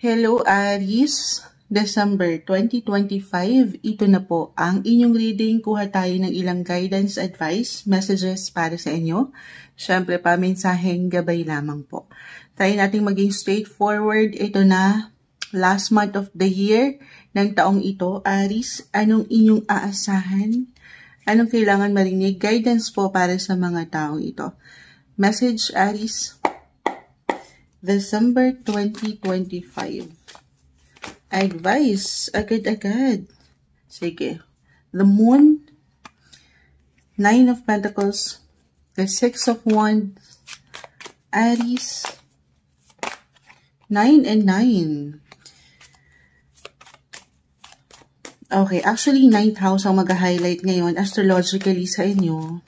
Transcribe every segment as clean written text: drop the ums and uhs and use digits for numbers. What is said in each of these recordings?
Hello Aries, December 2025, ito na po ang inyong reading. Kuha tayo ng ilang guidance, advice, messages para sa inyo. Siyempre pa, mensaheng gabay lamang po. Try natin maging straightforward. Ito na, last month of the year ng taong ito. Aries, anong inyong aasahan? Anong kailangan marinig? Guidance po para sa mga taong ito. Message, Aries. December 2025. Advice, agad-agad. Sige. The Moon, Nine of Pentacles, the Six of Wands, Aries, 9 and 9. Okay, actually 9th house ang mag-highlight ngayon astrologically sa inyo.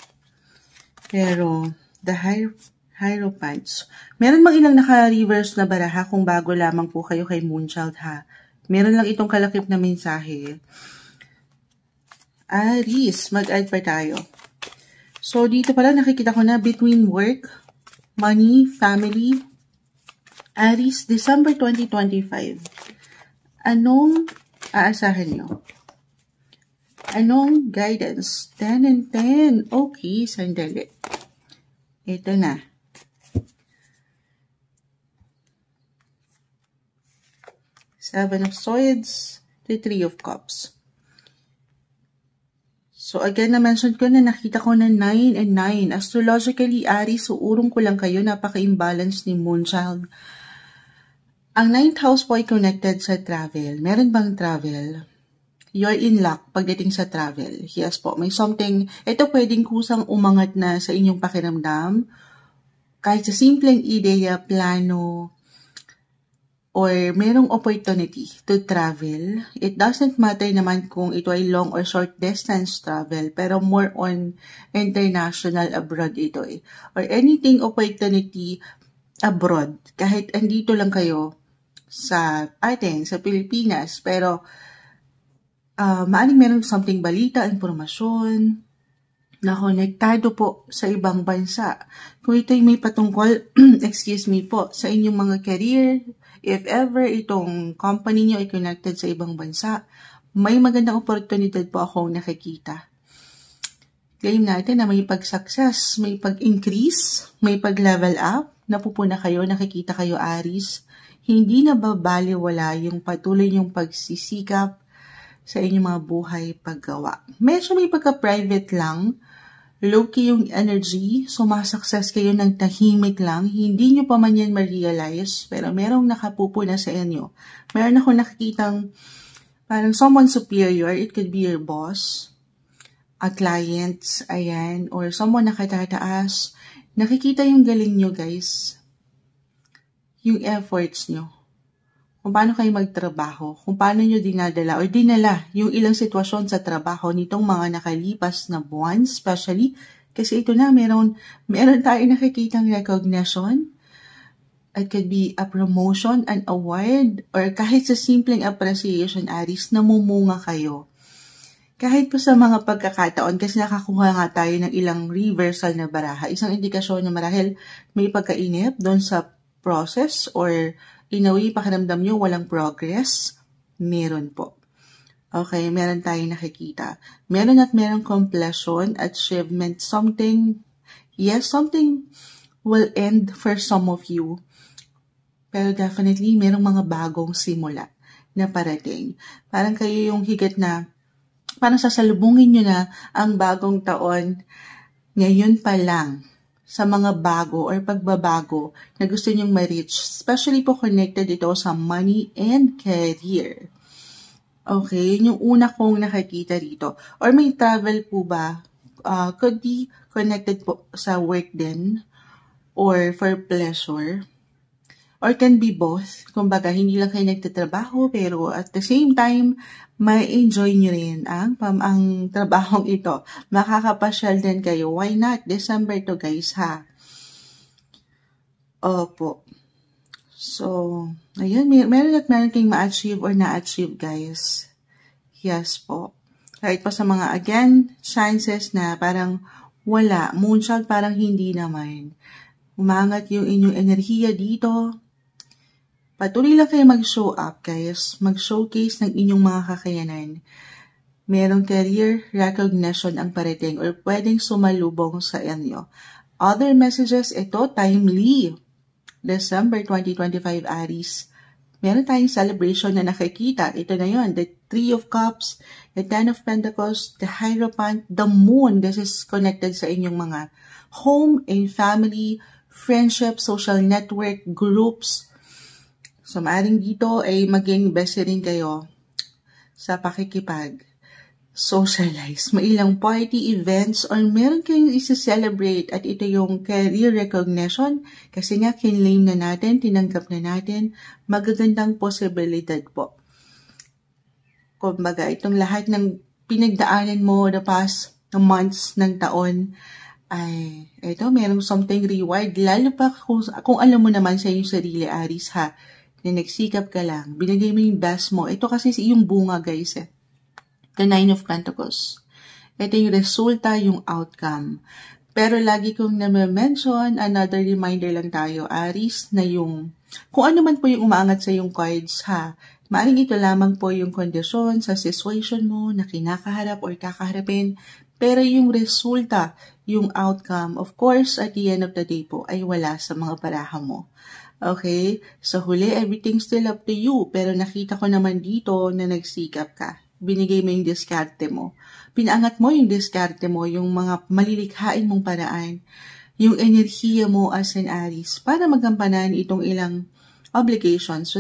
Pero, the Hierophants. Meron bang ilang naka-reverse na baraha kung bago lamang po kayo kay Moonchild ha? Meron lang itong kalakip na mensahe. Aries, mag-add pa tayo. So, dito pala nakikita ko na between work, money, family. Aries, December 2025. Anong aasahan nyo? Anong guidance? 10 and 10. Okay, sandali. Ito na. Seven of Swords, the Three of Cups. So again, na-mention ko na nakita ko na 9 and 9. Astrologically, Aries, uurong ko lang kayo, napaka-imbalance ni Moonchild. Ang 9th house po ay connected sa travel. Meron bang travel? You're in luck pagdating sa travel. Yes po, may something, ito pwedeng kusang umangat na sa inyong pakiramdam. Kahit sa simpleng ideya, plano, or merong opportunity to travel. It doesn't matter naman kung ito ay long or short distance travel, pero more on international abroad ito eh. Or anything opportunity abroad, kahit andito lang kayo sa atin, sa Pilipinas, pero maaring merong something balita, informasyon, na konektado po sa ibang bansa. Kung ito'y may patungkol, excuse me po, sa inyong mga career, if ever itong company nyo ay connected sa ibang bansa, may magandang oportunidad po akong nakikita. Claim natin na may pag-success, may pag-increase, may pag-level up, napupuna kayo, nakikita kayo Aries. Hindi na babaliwala yung patuloy yung pagsisikap sa inyong mga buhay paggawa. Medyo may pagka-private lang, low-key yung energy, sumasakses kayo ng tahimik lang, hindi nyo pa man yan ma-realize, pero merong nakapupuna sa inyo. Meron ako nakikitang parang someone superior, it could be your boss, a client, ayan, or someone nakatataas. Nakikita yung galing nyo guys, yung efforts nyo, kung paano kayo magtrabaho, kung paano nyo dinadala or dinala yung ilang sitwasyon sa trabaho nitong mga nakalipas na buwan, especially kasi ito na, meron tayo nakikitang recognition. It could be a promotion, an award, or kahit sa simpleng appreciation, Aries, namumunga kayo. Kahit po sa mga pagkakataon, kasi nakakuha nga tayo ng ilang reversal na baraha, isang indikasyon na marahil may pagkainip doon sa process or in a way, pakiramdam nyo walang progress, meron po. Okay, meron tayong nakikita. Meron at merong completion, achievement, something, yes, something will end for some of you. Pero definitely, merong mga bagong simula na parating. Parang kayo yung higit na, parang sasalubungin nyo na ang bagong taon, ngayon pa lang, sa mga bago or pagbabago na gusto nyong ma-reach. Especially po connected ito sa money and career. Okay, yung una kong nakikita dito. Or may travel po ba? Could be connected po sa work din or for pleasure. Or can be both. Kumbaga, hindi lang kayo nagtatrabaho pero at the same time, may enjoy nyo rin ang trabahong ito. Makakapasyal din kayo. Why not? December to guys ha. Opo. So, ayun, meron kayong ma-achieve or na-achieve guys. Yes po. Kahit pa sa mga, again, chances na parang wala. Moonchild parang hindi naman. Umangat yung inyong enerhiya dito. Patuloy lang kayo mag-show up, guys. Mag-showcase ng inyong mga kakayanan. Merong career recognition ang parating or pwedeng sumalubong sa inyo. Other messages, ito, timely. December 2025, Aries. Meron tayong celebration na nakikita. Ito na yon, the Three of Cups, the Ten of Pentacles, the Hierophant, the Moon. This is connected sa inyong mga home and family, friendship, social network, groups. So, maaaring dito ay maging busy rin kayo sa pakikipag-socialize. May ilang party events or meron kayong isa-celebrate at ito yung career recognition kasi nga kinlaim na natin, tinanggap na natin, magagandang posibilidad po. Kumbaga, itong lahat ng pinagdaanan mo the past months ng taon ay ito, merong something reward. Lalo pa kung alam mo naman sa iyong sarili, Aries, ha, na nagsikap ka lang, binigay mo yung best mo. Ito kasi yung bunga, guys, eh. The Nine of Pentacles. Ito yung resulta, yung outcome. Pero lagi kong na-mention, another reminder lang tayo, Aries, na yung, kung ano man po yung umaangat sa yung cards, ha, maaring ito lamang po yung kondisyon sa situation mo na kinakaharap or kakaharapin, pero yung resulta, yung outcome, of course, at the end of the day po, ay wala sa mga baraha mo. Okay? Sa huli, everything's still up to you. Pero nakita ko naman dito na nagsikap ka. Binigay mo yung diskarte mo. Pinaangat mo yung diskarte mo, yung mga malilikhain mong paraan, yung enerhiya mo as an Aries para magampanan itong ilang obligations,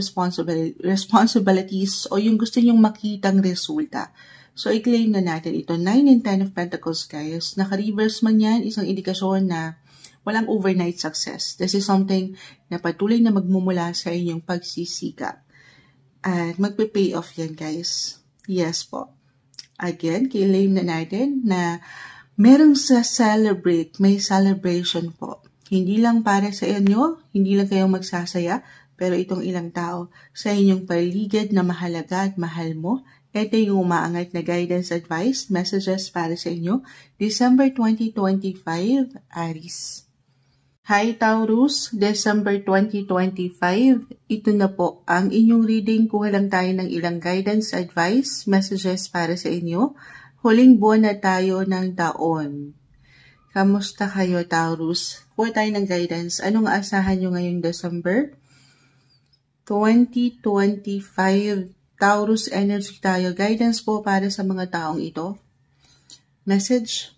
responsibilities, o yung gusto nyong makitang resulta. So, i-claim na natin ito. 9 and 10 of Pentacles, guys. Naka-reverse man yan, isang indikasyon na walang overnight success. This is something na patuloy na magmumula sa inyong pagsisikap. At magpe-pay off yan, guys. Yes po. Again, claim na natin na merong sa celebrate, may celebration po. Hindi lang para sa inyo, hindi lang kayong magsasaya, pero itong ilang tao sa inyong paligid na mahalaga at mahal mo. Ito yung umaangat na guidance advice, messages para sa inyo. December 2025, Aries. Hi Taurus, December 2025, ito na po ang inyong reading. Kuha lang tayo ng ilang guidance, advice, messages para sa inyo. Huling buwan na tayo ng taon. Kamusta kayo Taurus? Kuha tayo ng guidance. Anong aasahan nyo ngayong December 2025? Taurus energy tayo. Guidance po para sa mga taong ito. Message.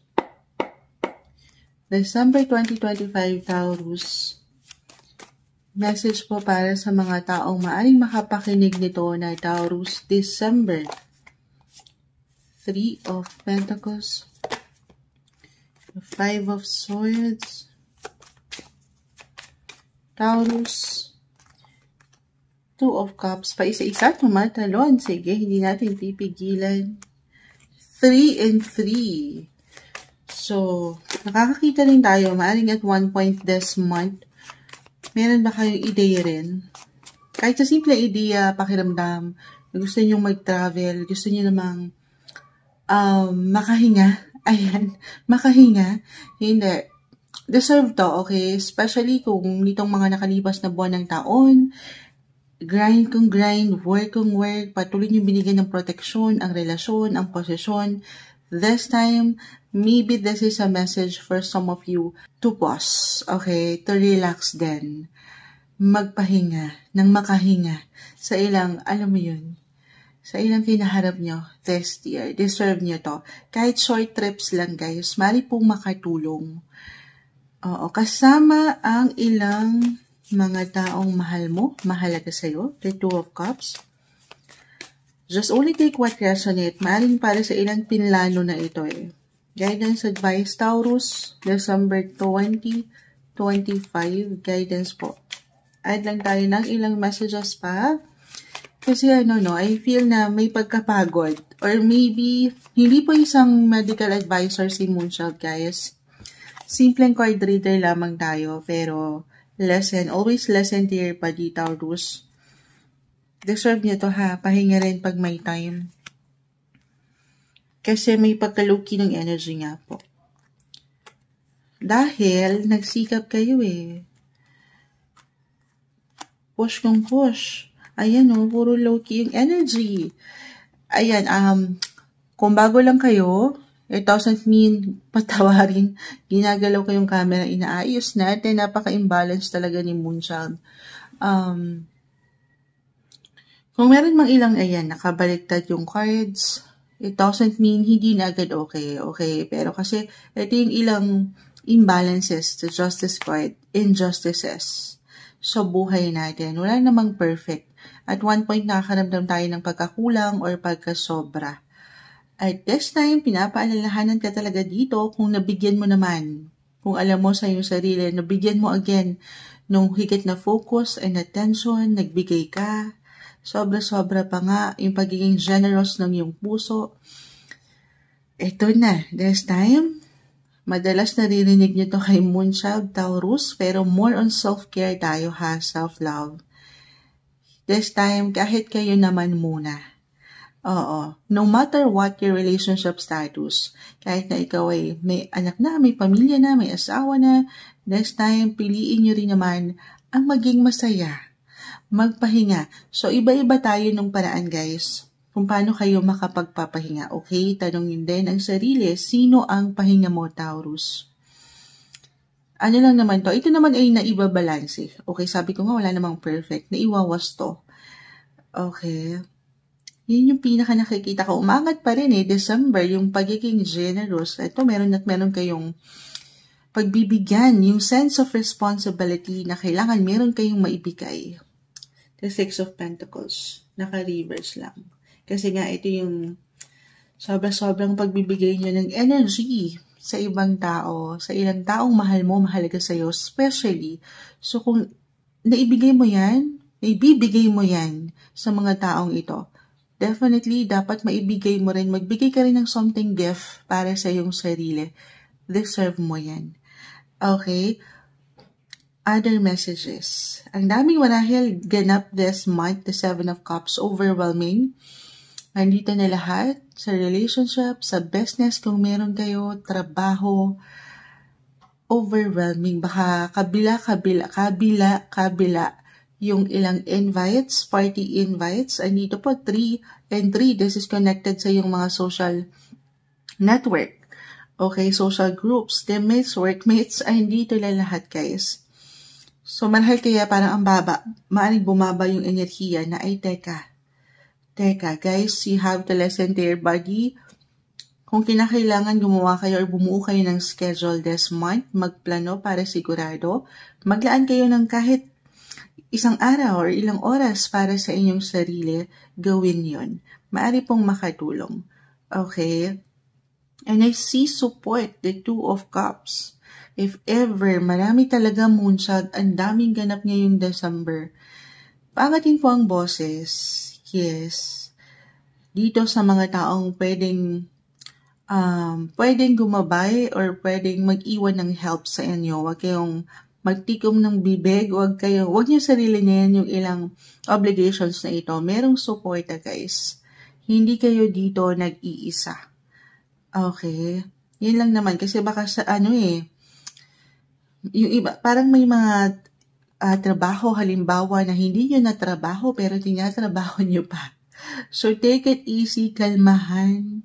December 2025, Taurus. Message po para sa mga taong maaring makapakinig nito na Taurus, December. 3 of Pentacles. 5 of Swords. Taurus. 2 of Cups. Pa isa-isa tumatalon. Sige, hindi natin pipigilan. 3 and 3. So, nakakakita rin tayo, maaring at one point this month, meron ba kayong ideya rin? Kahit sa simple ideya, pakiramdam, gusto nyo mag-travel, gusto nyo namang makahinga, ayan, makahinga, hindi, deserve to, okay? Especially kung nitong mga nakalipas na buwan ng taon, grind kung grind, work kung work, patuloy nyo binigyan ng proteksyon, ang relasyon, ang posisyon. This time, maybe this is a message for some of you to pause, okay? To relax din. Magpahinga, nang makahinga sa ilang, alam mo yun, sa ilang kinaharap nyo this year. Deserve nyo to. Kahit short trips lang, guys, mari pong makatulong. Oo, kasama ang ilang mga taong mahal mo, mahalaga sa'yo, the 2 of Cups. Just only take what resonate. Maaring para sa ilang pinlano na ito eh. Guidance advice, Taurus, December 2025. Guidance po. Add lang tayo ng ilang messages pa. Kasi I feel na may pagkapagod. Or maybe, hindi po isang medical advisor si Moonchild, guys. Simpleng card reader lamang tayo. Pero, always listen to your body, Taurus. Deserve niyo to ha. Pahinga rin pag may time. Kasi may pagkaluki ng energy nga po. Dahil nagsikap kayo eh. Push kung push. Ayan o, puro low-key yung energy. Ayan, kung bago lang kayo, it doesn't mean patawarin. Ginagalaw ko yung camera, inaayos natin. Napaka-imbalance talaga ni Moonchild. Kung meron mang ilang, ayan, nakabaliktad yung cards, it doesn't mean hindi na agad okay. Pero kasi, ito yung ilang imbalances to justice card, injustices sa buhay natin. Wala namang perfect. At one point, nakakaramdam tayo ng pagkakulang or pagkasobra. At this time, pinapaalalahanan ka talaga dito kung nabigyan mo naman. Kung alam mo sa iyong sarili, nabigyan mo again nung higit na focus and attention, nagbigay ka. Sobra-sobra pa nga yung pagiging generous ng iyong puso. Ito na, this time, madalas naririnig nyo to kay Moonchild Taurus, pero more on self-care tayo ha, self-love. This time, kahit kayo naman muna. Oo. No matter what your relationship status, kahit na ikaw ay may anak na, may pamilya na, may asawa na, this time, piliin nyo rin naman ang maging masaya. Magpahinga. So, iba-iba tayo ng paraan, guys. Kung paano kayo makapagpapahinga. Okay? Tanongin din ang sarili, sino ang pahinga mo, Taurus? Ano lang naman to? Ito naman ay naibabalanse. Okay, sabi ko nga, wala namang perfect. Naiwawas to. Okay. Yun yung pinaka nakikita ko. Umangat pa rin December, yung pagiging generous. Ito, meron kayong pagbibigyan, yung sense of responsibility na kailangan meron kayong maibigay. The Six of Pentacles. Naka-reverse lang. Kasi nga, ito yung sobrang pagbibigay nyo ng energy sa ibang tao. Sa ilang taong mahal mo, mahalaga sa'yo, especially. So, kung naibigay mo yan, naibibigay mo yan sa mga taong ito, definitely, dapat maibigay mo rin, magbigay ka rin ng something gift para sa iyong sarili. Deserve mo yan. Okay? Other messages. Ang daming marahil ganap this month, the Seven of Cups, overwhelming. Nandito na lahat sa relationship, sa business, kung meron kayo, trabaho, overwhelming. Baka kabila yung ilang invites, party invites. Andito po, 3 and 3. This is connected sa yung mga social network. Okay, social groups, teammates, workmates, ay andito na lahat, guys. So, marahil kaya parang ang baba, maaaring bumaba yung enerhiya na ay teka, guys, you have to listen to your body. Kung kinakailangan gumawa kayo or bumuo kayo ng schedule this month, magplano para sigurado, maglaan kayo ng kahit isang araw or ilang oras para sa inyong sarili, gawin yon. Maaari pong makatulong. Okay? And I see support, the Two of Cups. If ever, marami talaga Moonchild, ang daming ganap ngayong December. Paangatin po ang boses. Yes. Dito sa mga taong pwedeng gumabay or pwedeng mag-iwan ng help sa inyo. Huwag kayong magtikom ng bibig. Huwag niyo sarili niyan yung ilang obligations na ito. Merong suporta, guys. Hindi kayo dito nag-iisa. Okay? Yan lang naman. Kasi baka sa yung iba, parang may mga trabaho, halimbawa, na hindi nyo natrabaho pero tinatrabaho nyo pa. So, take it easy, kalmahan.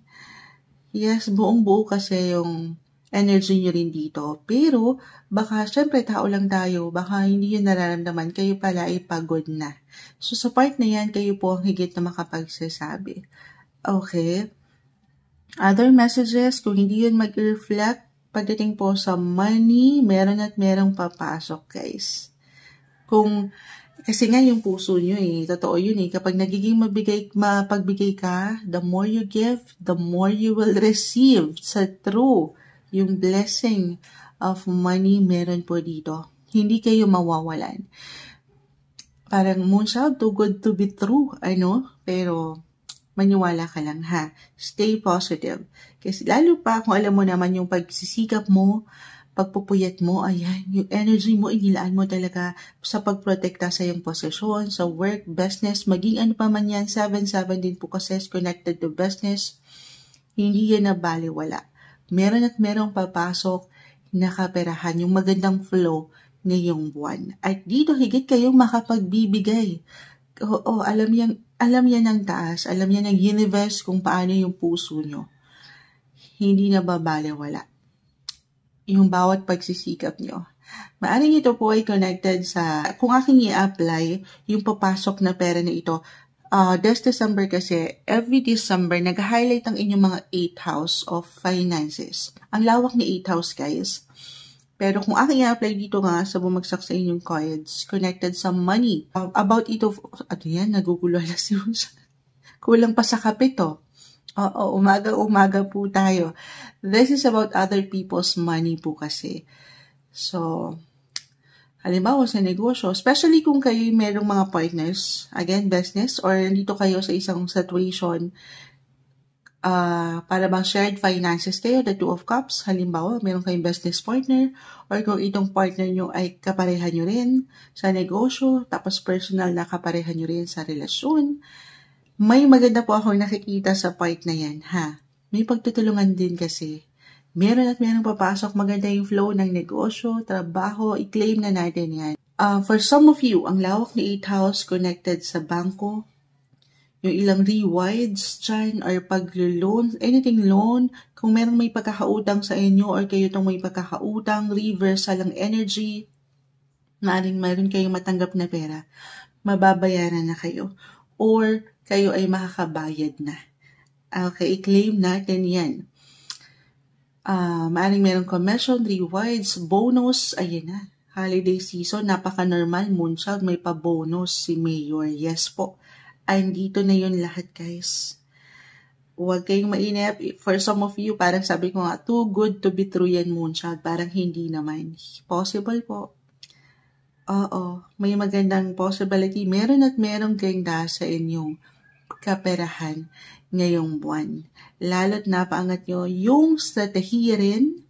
Yes, buong-buo kasi yung energy nyo rin dito. Pero, baka, syempre, tao lang tayo. Baka hindi nyo nararamdaman. Kayo pala ay pagod na. So, sa part na yan, kayo po ang higit na makapagsasabi. Okay? Other messages, kung hindi yun mag-reflect, pagdating po sa money, meron at merong papasok, guys. Kasi nga yung puso nyo totoo yun kapag nagiging mapagbigay ka, the more you give, the more you will receive. Sa true, yung blessing of money meron po dito. Hindi kayo mawawalan. Parang Moonchild, too good to be true, pero maniwala ka lang ha. Stay positive. Kasi lalo pa kung alam mo naman yung pagsisikap mo, pagpupuyat mo, ayan, yung energy mo, inilaan mo talaga sa pagprotekta sa iyong posisyon, sa work, business, maging ano pa man yan, 7-7 din po kasi connected to business, hindi yan na baliwala. Meron at merong papasok na kaperahan, yung magandang flow, ngayong buwan. At dito higit kayong makapagbibigay. Oo, alam yan ng taas, alam yan ng universe kung paano yung puso nyo. Hindi na babalewala yung bawat pagsisikap nyo. Maaring ito po ay connected sa, kung aking i-apply, yung papasok na pera na ito, this December kasi, every December, nag-highlight ang inyong mga 8th house of finances. Ang lawak ni 8th house, guys. Pero kung aking i-apply dito nga sa bumagsak sa inyong cards, connected sa money. About ito, nagugulo na si Musa. Kulang pa sa kape to. Oo, umaga po tayo. This is about other people's money po kasi. So, halimbawa sa negosyo, especially kung kayo merong mga partners, again, business, or nandito kayo sa isang situation, para bang shared finances kayo, the 2 of cups, halimbawa, meron kayong business partner, or kung itong partner nyo ay kaparehan nyo rin sa negosyo, tapos personal na kaparehan nyo rin sa relasyon, may maganda po akong nakikita sa part na yan, ha? May pagtutulungan din kasi. Meron papasok, maganda yung flow ng negosyo, trabaho, i-claim na natin yan. For some of you, ang lawak ni 8th house connected sa bangko, yung ilang rewards dyan, or pag-loan, anything loan, kung merong may pagkakautang sa inyo, or kayo itong may pagkakautang, reversal ang energy, meron kayong matanggap na pera, mababayaran na kayo. Or kayo ay makakabayad na. Okay, i-claim natin yan. Maaring merong commission, rewards, bonus, ayan na. Holiday season, napaka-normal, Moonchild, may pa-bonus si Mayor. Yes po. Andito na yun lahat, guys. Huwag kayong mainip. For some of you, parang sabi ko nga, too good to be true yan, Moonchild. Parang hindi naman. Possible po. Oo, may magandang possibility. Meron ganda sa inyong kaperahan ngayong buwan. Lalo't napaangat nyo yung strategiya rin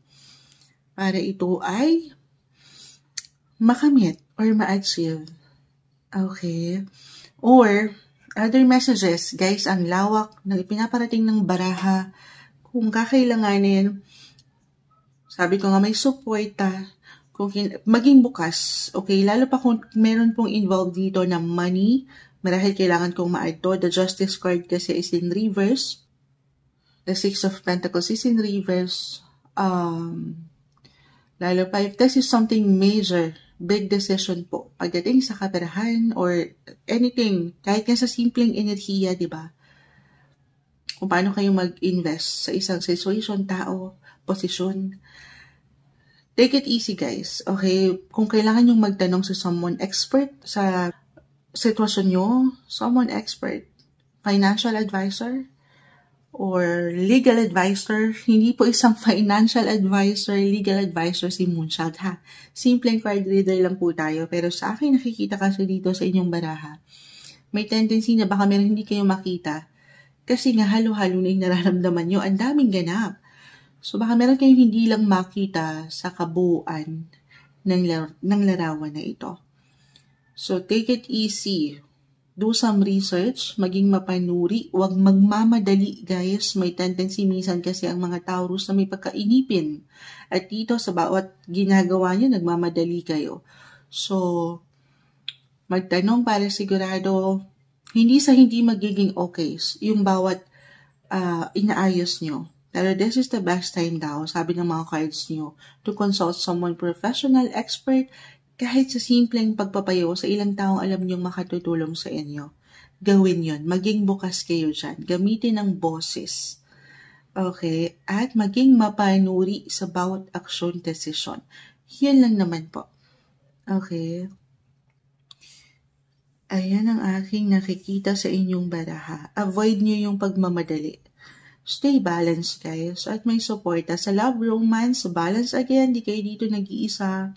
para ito ay makamit or ma-achieve. Okay? Or, other messages, guys, ang lawak ng ipinaparating ng baraha. Kung kakailanganin, sabi ko nga may suporta, maging bukas, okay? Lalo pa kung meron pong involved dito na money, marahil kailangan kong ma-add to. The Justice card kasi is in reverse. The 6 of Pentacles is in reverse. Lalo pa, if this is something major, big decision po, pagdating sa kaperahan or anything, kahit nga sa simpleng enerhiya, di ba? Kung paano kayo mag-invest sa isang situation, tao, posisyon. Take it easy, guys. Okay? Kung kailangan yung magtanong sa someone expert sa sitwasyon nyo, someone expert, financial advisor, or legal advisor, hindi po isang financial advisor, legal advisor si Moonchild, ha? Simpleng card reader lang po tayo, pero sa akin nakikita kasi dito sa inyong baraha, may tendency na baka meron hindi kayo makita, kasi nga halo-halo na yung nararamdaman nyo, ang daming ganap. So baka meron kayong hindi lang makita sa kabuuan ng larawan na ito. So take it easy. Do some research, maging mapanuri, huwag magmamadali, guys. May tendency minsan kasi ang mga Taurus na may pagkainipin. At dito sa bawat ginagawa nyo, nagmamadali kayo. So, magtanong para sigurado, hindi magiging okay yung bawat inaayos nyo. Pero this is the best time daw, sabi ng mga cards nyo, to consult someone professional, expert, kahit sa simpleng pagpapayo sa ilang taong alam nyong makatutulong sa inyo. Gawin yon. Maging bukas kayo dyan. Gamitin ang boses. Okay? At maging mapanuri sa bawat aksyon, desisyon. Yan lang naman po. Okay? Ayan ang aking nakikita sa inyong baraha. Avoid nyo yung pagmamadali. Stay balanced, guys. At may suporta sa love, romance, balance again. Di kayo dito nag-iisa.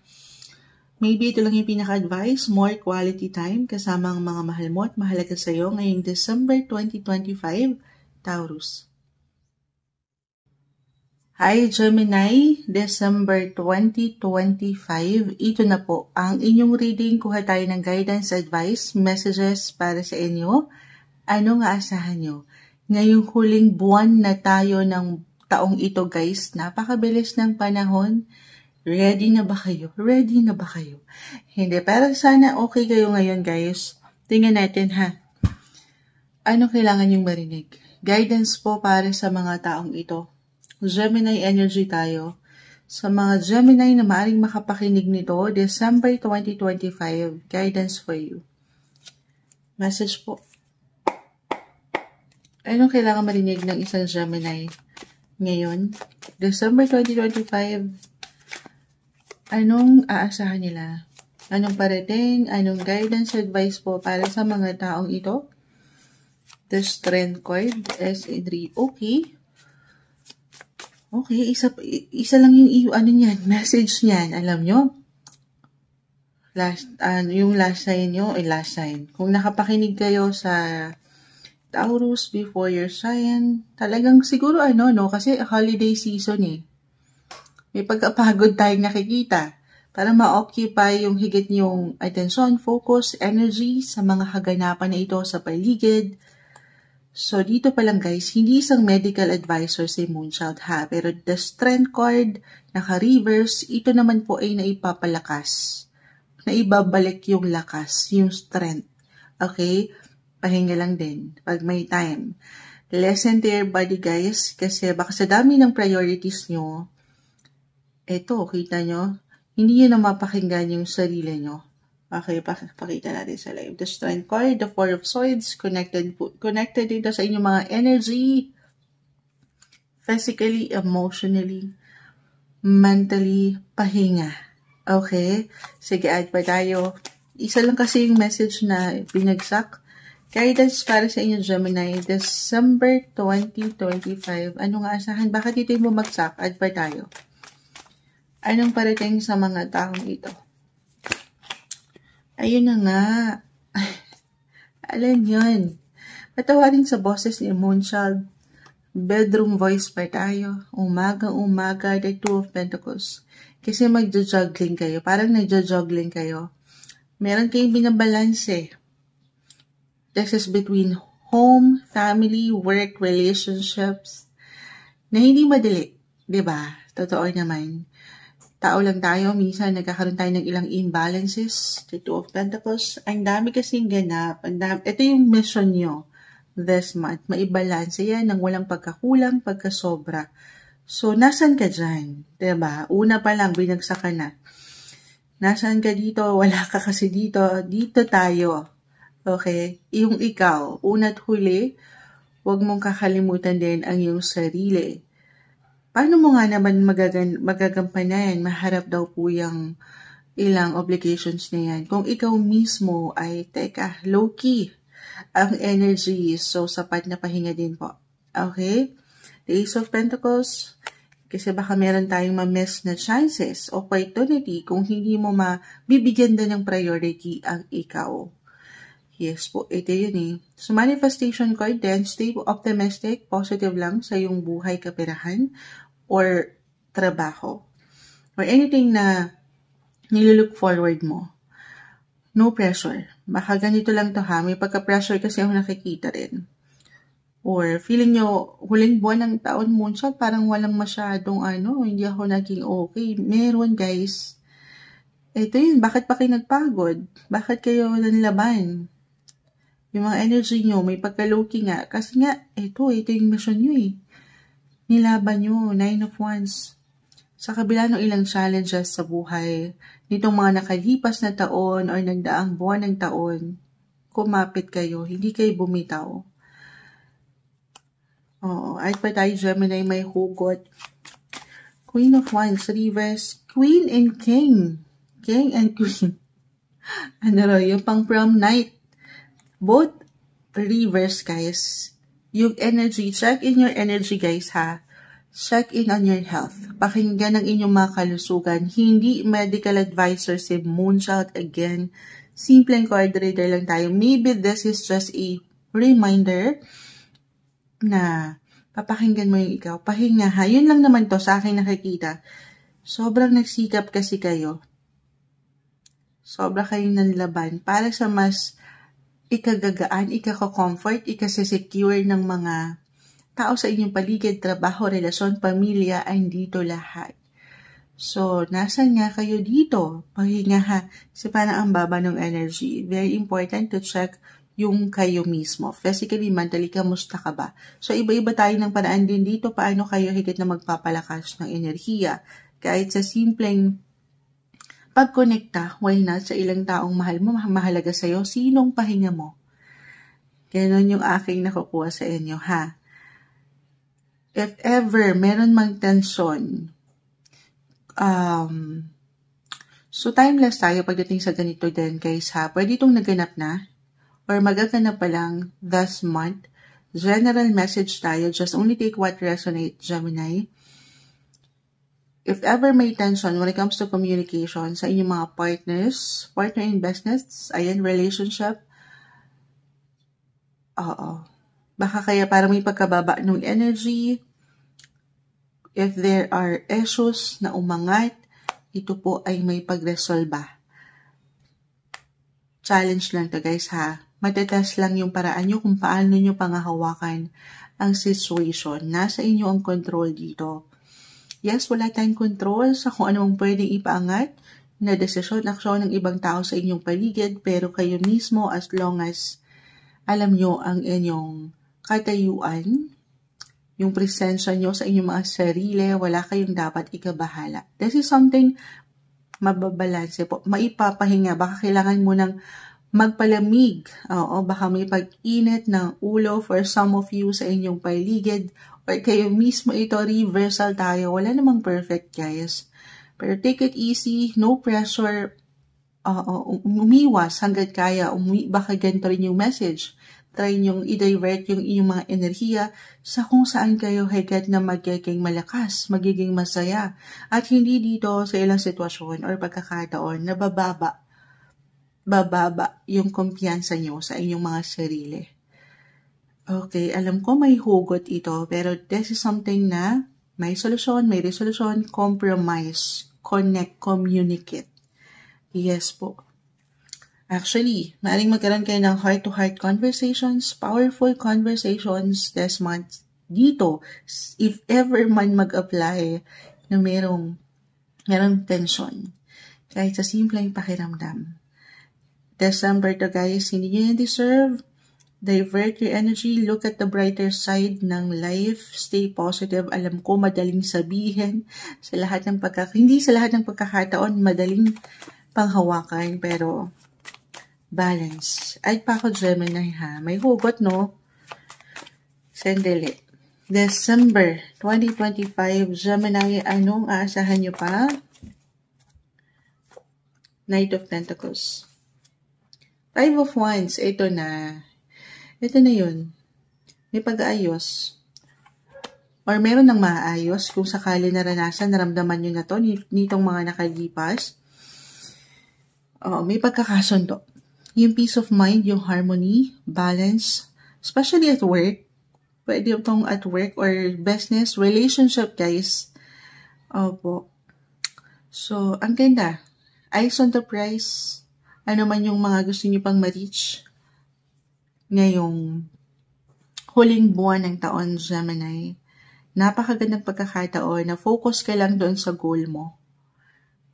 Maybe ito lang yung pinaka-advice, more quality time kasama ang mga mahal mo at mahalaga sa iyo ngayong December 2025, Taurus. Hi Gemini, December 2025, ito na po ang inyong reading. Kuha tayo ng guidance, advice, messages para sa inyo. Ano nga asahan nyo? Ngayong huling buwan na tayo ng taong ito, guys, napakabilis ng panahon. Ready na ba kayo? Ready na ba kayo? Hindi, pero sana okay kayo ngayon, guys. Tingnan natin, ha? Ano kailangan yung marinig? Guidance po para sa mga taong ito. Gemini energy tayo. Sa mga Gemini na maaring makapakinig nito, December 2025, guidance for you. Message po. Anong kailangan marinig ng isang Gemini ngayon? December 2025, anong aasahan nila? Anong parating? Anong guidance advice po para sa mga taong ito? The Strength card, S3. Okay. Okay, isa lang yung niyan, message niyan, alam nyo? Yung last sign nyo, last sign. Kung nakapakinig kayo sa Taurus before your sign, talagang siguro kasi holiday season eh. May pagkapagod tayong nakikita para ma-occupy yung higit niyong attention, focus, energy sa mga kaganapan na ito sa paligid. So, dito pa lang guys, hindi isang medical advisor si Moonchild ha, pero the Strength card, naka-reverse, ito naman po ay naipapalakas. Naibabalik yung lakas, yung strength. Okay? Pahinga lang din pag may time. Listen to your body guys, kasi baka sa dami ng priorities nyo, eto, kita nyo, hindi nyo na mapakinggan yung sarili nyo. Okay, pakita natin sa live. The Strength card, the Four of Swords, connected dito sa inyong mga energy, physically, emotionally, mentally, pahinga. Okay? Sige, add pa tayo. Isa lang kasi yung message na binagsak. Guidance para sa inyo, Gemini, December 2025. Ano nga asahan? Bakit ito yung bumagsak? Add pa tayo. Anong parating sa mga taong ito? Ayun na nga. Alam yun. Patawarin sa boses ni Moonchild. Bedroom voice pa tayo. Umaga, the Two of Pentacles. Kasi magja-juggling kayo. Parang nagja-juggling kayo. Meron kayong binabalanse. This is between home, family, work, relationships. Na hindi madali. Diba? Totoo naman. Tao lang tayo, minsan nagkakaroon tayo ng ilang imbalances, the Two of Pentacles. Ang dami kasing ganap. Ito yung mission nyo this month. Maibalanse yan ng walang pagkakulang, pagkasobra. So, nasan ka dyan? Diba? Una pa lang, binagsak ka na. Nasaan ka dito? Wala ka kasi dito. Dito tayo. Okay? Yung ikaw, una't huli, huwag mong kakalimutan din ang iyong sarili. Paano mo nga naman magagampanan? Maharap daw po yung ilang obligations na yan. Kung ikaw mismo ay, low-key ang energy. So, sapat na pahinga din po. Okay? The Ace of Pentacles, kasi baka meron tayong ma-miss na chances, opportunity, kung hindi mo mabibigyan din ng priority ang ikaw. Yes po, ito yun eh. So, manifestation card din, stay optimistic, positive lang sa iyong buhay, kaperahan, or trabaho. Or anything na nilulook forward mo. No pressure. Baka ganito lang to ha, may pagka-pressure kasi ako nakikita rin. Or feeling nyo, huling buwan ng taon Moonchild, parang walang masyadong hindi ako naging okay. Meron guys. Ito yun, bakit pa kayo nagpagod? Bakit kayo nanlaban? Yung mga energy nyo, may pagka-low-key nga. Kasi nga, ito yung mission nyo eh. Nilaban nyo, 9 of Wands. Sa kabila ng ilang challenges sa buhay, nitong mga nakalipas na taon o nagdaang buwan ng taon, kumapit kayo, hindi kayo bumitaw. Oo, ay pa tayo Gemini, may hugot. Queen of Wands, reverse, Queen and King. King and Queen. Yung pang prom night. Both reverse, guys. Yung energy, check in your energy, guys, ha. Check in on your health. Pakinggan ang inyong mga kalusugan. Hindi medical advisor si Moonchild again. Simpleng card reader lang tayo. Maybe this is just a reminder na papakinggan mo yung ikaw. Pahinga, ha. Yun lang naman to sa aking nakikita. Sobrang nagsikap kasi kayo. Sobra kayong nanlaban para sa mas ikagagaan, ikaka-comfort, ikasesecure ng mga tao sa inyong paligid, trabaho, relasyon, pamilya, andito lahat. So, nasan nga kayo dito? Pahinga ha. Kasi parang ang baba ng energy. Very important to check yung kayo mismo. Physically, mentally, kamusta ka ba? So, iba-iba tayo ng paraan din dito. Paano kayo higit na magpapalakas ng enerhiya? Kahit sa simpleng pagkonekta, why not, sa ilang taong mahal mo, mahalaga sa'yo, sinong pahinga mo? Ganon yung aking nakukuha sa inyo, ha? If ever meron mang tensyon, so timeless tayo pagdating sa ganito din, guys, ha? Pwede itong naganap na, or magaganap pa lang this month. General message tayo, just only take what resonates, Gemini. If ever may tension when it comes to communication sa inyong mga partners, partner in business, ayan, relationship, baka kaya parang may pagkababa ng energy. If there are issues na umangat, ito po ay may pagresolba. Challenge lang to, guys, ha. Matetest lang yung paraan nyo kung paano nyo pangahawakan ang situation. Nasa inyo ang control dito. Yes, wala tayong control sa kung anong pwedeng ipaangat na desisyon, aksyon ng ibang tao sa inyong paligid, pero kayo mismo, as long as alam nyo ang inyong katayuan, yung presensya nyo sa inyong mga sarili, wala kayong dapat ikabahala. This is something mababalanse po. Maipapahinga. Baka kailangan mo ng magpalamig. Baka may pag-init ng ulo for some of you sa inyong paligid. Or kayo mismo, ito, reversal tayo. Wala namang perfect, guys. Pero take it easy, no pressure. Umiwas hanggat kaya. Baka ganito rin yung message. Try nyong i-divert yung inyong mga enerhiya sa kung saan kayo higit na magiging malakas, magiging masaya. At hindi dito sa ilang sitwasyon or pagkakataon na bababa yung kumpiyansa nyo sa inyong mga sarili. Okay, alam ko may hugot ito, pero this is something na may solusyon, may resolution, compromise, connect, communicate. Yes po. Actually, maaaring magkaroon kayo ng heart-to-heart conversations, powerful conversations this month dito, if ever man mag-apply na merong tension. Kahit sa simpleng pakiramdam. December to, guys, hindi nyo deserve. Divert your energy, look at the brighter side ng life, stay positive. Alam ko, madaling sabihin, hindi sa lahat ng pagkakataon, madaling panghawakan, pero balance. Ay pa ako, Gemini, ha? May hugot, no? Sandali. December 2025, Gemini, anong aasahan nyo pa? Knight of Pentacles. Five of Wands, ito na. Ito na yun. May pag-aayos. Or meron ng maayos kung sakali naranasan, naramdaman nyo na to nitong mga nakalipas. May pagkakasundo. Yung peace of mind, yung harmony, balance, especially at work. Pwede itong at work or business, relationship, guys. Opo. So, ang ganda. Eyes on the prize. Ano man yung mga gusto nyo pang ma-reach ngayong huling buwan ng taon, Gemini. Napakagandang pagkakataon na focus ka lang doon sa goal mo.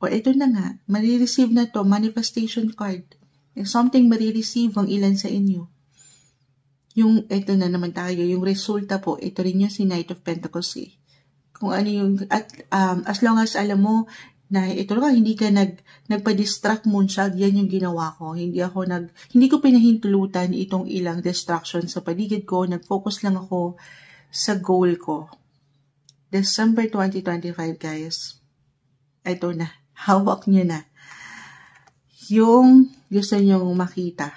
O ito na nga, marireceive na to, manifestation card. Something marireceive ang ilan sa inyo. Yung, ito na naman tayo, yung resulta po, ito rin yung si Knight of Pentacles eh. Kung ano yung, at as long as alam mo, na ito nga, hindi ka nagpa-distract Moonchild, yan yung ginawa ko. Hindi ko pinahintulutan itong ilang distraction sa paligid ko, nag-focus lang ako sa goal ko. December 2025, guys. Ito na, hawak nyo na. Yung gusto nyong makita,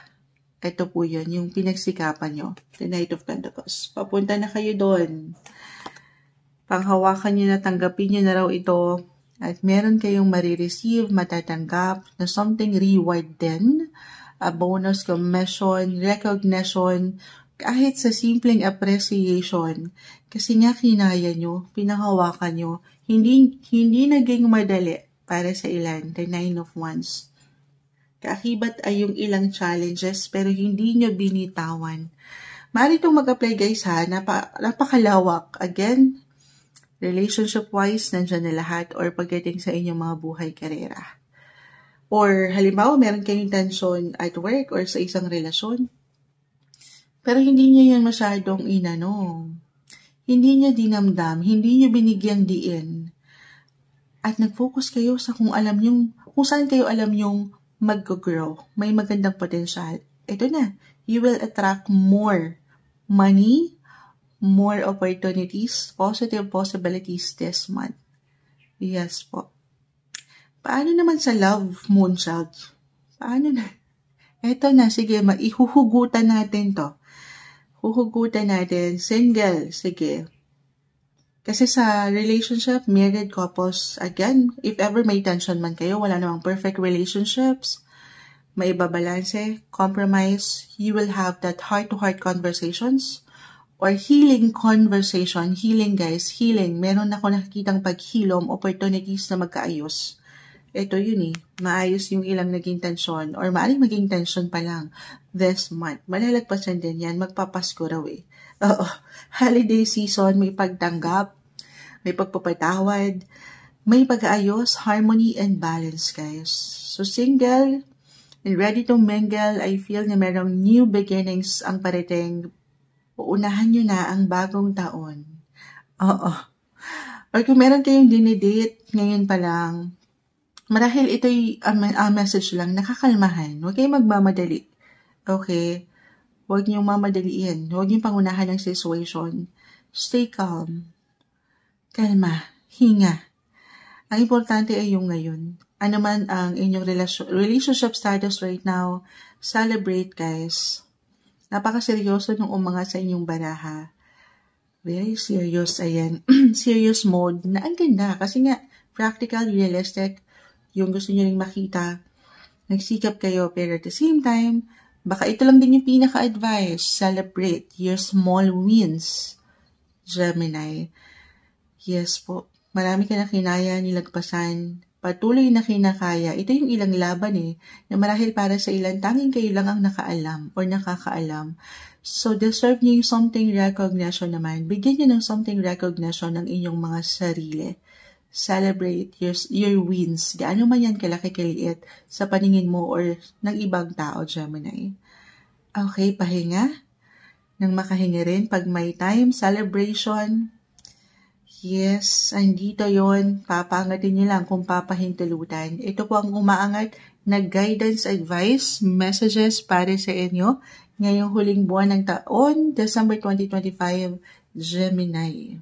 ito po yun, yung pinagsikapan nyo, the Knight of Pentacles. Papunta na kayo doon. Panghawakan nyo na, tanggapin nyo na raw ito. At meron kayong marireceive, matatanggap na something reward din, a bonus, commission, recognition, kahit sa simpleng appreciation. Kasi nga kinaya nyo, pinahawakan nyo, hindi naging madali para sa ilan, the Nine of Wands. Kaakibat ay yung ilang challenges pero hindi nyo binitawan. Maaari itong mag-apply, guys, ha, napakalawak. Again, Relationship-wise, nandyan na lahat or pagdating sa inyong mga buhay karera. Or halimbawa, meron kayong tension at work or sa isang relasyon. Pero hindi niyo yun masyadong hindi niyo dinamdam, hindi niyo binigyang diin. At nag-focus kayo sa kung saan kayo alam yung mag-grow. May magandang potensyal. Ito na, you will attract more money, more opportunities, positive possibilities this month. Yes po. Paano naman sa love, Moonchild? Paano na? Eto na, sige, ihuhugutan natin to. Huhugutan natin, single, sige. Kasi sa relationship, married couples, again, if ever may tension man kayo, wala namang perfect relationships, may ibabalanse, compromise, you will have that heart-to-heart conversations or healing conversation. Healing, guys, healing. Meron ako nakikitang paghilom, opportunities na magkaayos. Ito yun maayos yung ilang naging tension or maaring maging tension pa lang this month. Malalagpasan din yan, magpapasko raw Oo, holiday season, may pagtanggap, may pagpapatawad, may pag-aayos, harmony, and balance, guys. So, single and ready to mingle, I feel na merong new beginnings ang parating. Uunahan nyo na ang bagong taon. Oo. Or kung meron kayong dinidate ngayon pa lang, marahil ito'y message lang, nakakalmahan. Huwag kayong magmamadali. Okay? Huwag niyong mamadaliin. Huwag niyong pangunahan ng situation. Stay calm. Kalma. Hinga. Ang importante ay yung ngayon. Ano man ang inyong relationship status right now, celebrate, guys. Napaka-seryoso nung umangat sa inyong baraha. Very serious, ayan. Serious mode na ang ganda. Kasi nga, practical, realistic, yung gusto nyo rin makita. Nagsikap kayo, pero at the same time, baka ito lang din yung pinaka-advice. Celebrate your small wins, Gemini. Yes po. Marami ka na kinaya, nilagpasan. Patuloy na kinakaya. Ito yung ilang laban na marahil para sa ilan, tanging kayo lang ang nakaalam or nakakaalam. So, deserve niyo yung something recognition naman. Bigyan niyo ng something recognition ng inyong mga sarili. Celebrate your wins. Gaano man yan kalaki kaliit sa paningin mo or ng ibang tao, Gemini. Okay, pahinga. Nang makahinga rin pag may time, celebration. Yes, andito yon. Papangatin niyo lang kung papahintulutan. Ito po ang umaangat na guidance, advice, messages para sa inyo ngayong huling buwan ng taon, December 2025, Gemini.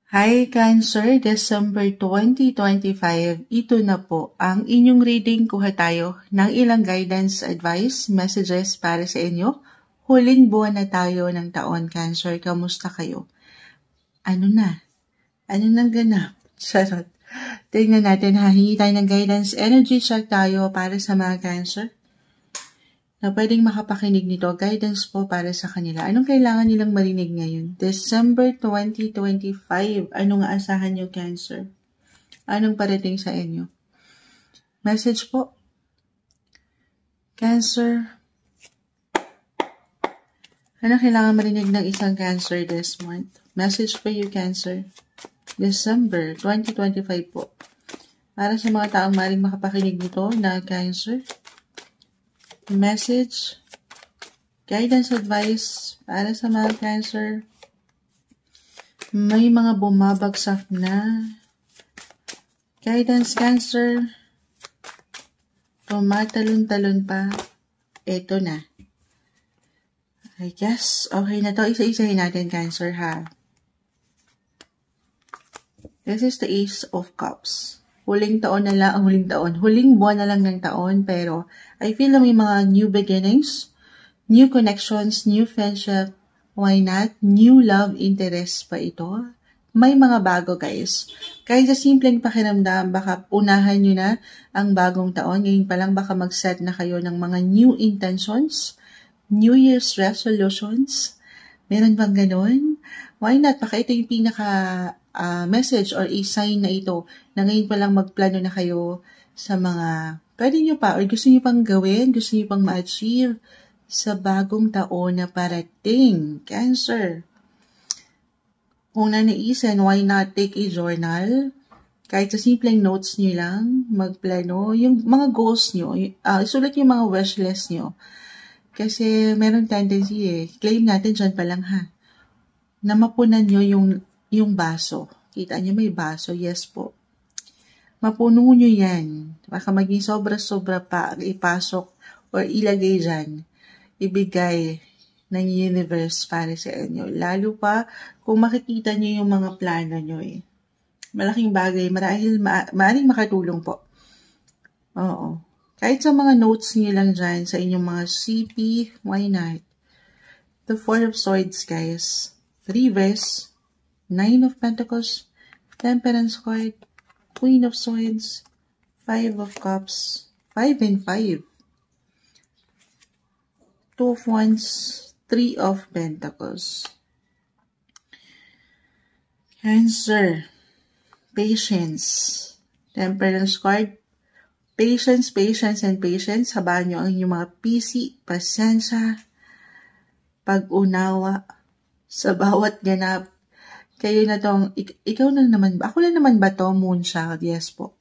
Hi Cancer, December 2025, ito na po ang inyong reading. Kuha tayo ng ilang guidance, advice, messages para sa inyo. Huling buwan na tayo ng taon, Cancer. Kamusta kayo? Ano na? Ano nang ganap? Charot. Tingnan natin, hingi tayo ng guidance, energy check tayo para sa mga Cancer na pwedeng makapakinig nito. Guidance po para sa kanila. Anong kailangan nilang marinig ngayon? December 2025. Anong aasahan nyo, Cancer? Anong parating sa inyo? Message po. Cancer. Anong kailangan marinig ng isang Cancer this month? Message for you, Cancer. December 2025 po. Para sa mga taong maaaring makapakinig nito na Cancer. Message, guidance, advice para sa mga Cancer. May mga bumabagsak na. Guidance, Cancer. Tumatalon-talon pa. Ito na. I guess, okay na to. Isa-isahin natin, Cancer, ha? This is the Ace of Cups. Huling taon na lang, huling buwan na lang ng taon, pero I feel na may mga new beginnings, new connections, new friendship, why not? New love interest pa ito. May mga bago, guys. Kahit sa simpleng pakiramdam, baka unahan nyo na ang bagong taon. Ngayon pa lang baka mag-set na kayo ng mga new intentions, New Year's resolutions. Meron bang ganun? Why not? Baka ito yung pinaka message or a-sign na ito na ngayon pa lang magplano na kayo sa mga pwede nyo pa or gusto nyo pang gawin, gusto nyo pang ma-achieve sa bagong taon na parating. Cancer. kung nanaisin, why not take a journal? Kahit sa simpleng notes nyo lang, magplano, yung mga goals nyo, isulat yung mga wish list nyo. Kasi meron tendency claim natin dyan pa lang na mapunan nyo yung baso. Kita nyo may baso, yes po. Mapuno nyo yan. Baka maging sobra-sobra pa ipasok or ilagay dyan, ibigay ng universe para sa inyo. Lalo pa kung makikita nyo yung mga plano nyo Malaking bagay, maaaring makatulong po. Oo. Kahit sa mga notes niyo lang dyan, sa inyong mga CP, why not? The Four of Swords, guys. Reverse, Nine of Pentacles, Temperance card, Queen of Swords, Five of Cups, 5 and 5. Two of Wands, Three of Pentacles. Cancer. Patience. Temperance card. Patience, patience, and patience. Habaan nyo ang inyong mga PC, pasensya, pag-unawa sa bawat ganap. Kayo na tong, ikaw na naman ba? Ako na naman ba to, Moonchild? Yes po.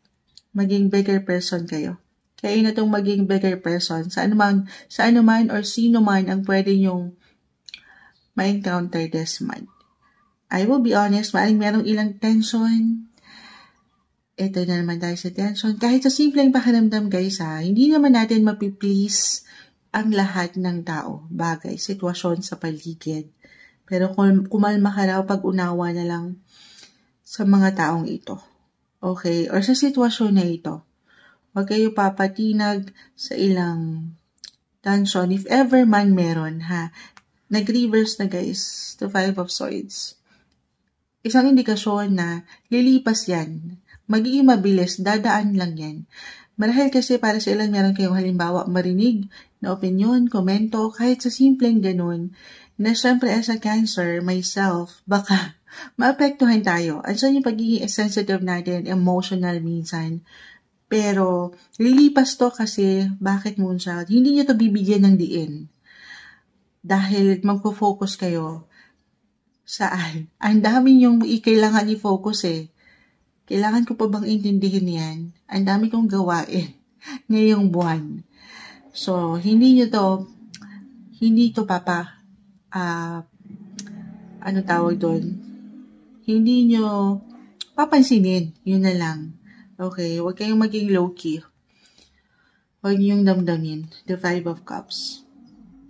Maging bigger person kayo. Kayo na tong maging bigger person. Sa anuman or sino man ang pwede nyong ma-encounter this month. I will be honest, maaaring merong ilang tension. Ito na naman tayo sa tension. Kahit sa simpleng pakiramdam guys hindi naman natin mapiplease ang lahat ng tao, bagay, sitwasyon sa paligid. Pero kumalma ka raw, pag-unawa na lang sa mga taong ito. Okay? Or sa sitwasyon na ito. Huwag kayo papatinag sa ilang tension. If ever man meron nag-reverse na guys, the Five of Swords. Isang indikasyon na lilipas yan. Magiging mabilis, dadaan lang yan. Marahil kasi para sa ilan meron kayong halimbawa marinig na opinion, komento, kahit sa simpleng ganun, na syempre as a Cancer, myself, baka maapektuhan tayo. Andiyan yung pagiging sensitive natin, emotional minsan. Pero lilipas to kasi, bakit Moonchild? Hindi nyo to bibigyan ng diin. Dahil magpo-focus kayo saan? Ang dami yung kailangan i-focus Kailangan ko pa bang intindihin yan? Ang dami kong gawain ngayong buwan. So, hindi to ano tawag doon? Hindi nyo papansinin. Yun na lang. Okay, huwag kayong maging low-key. Huwag niyong damdamin. The Five of Cups.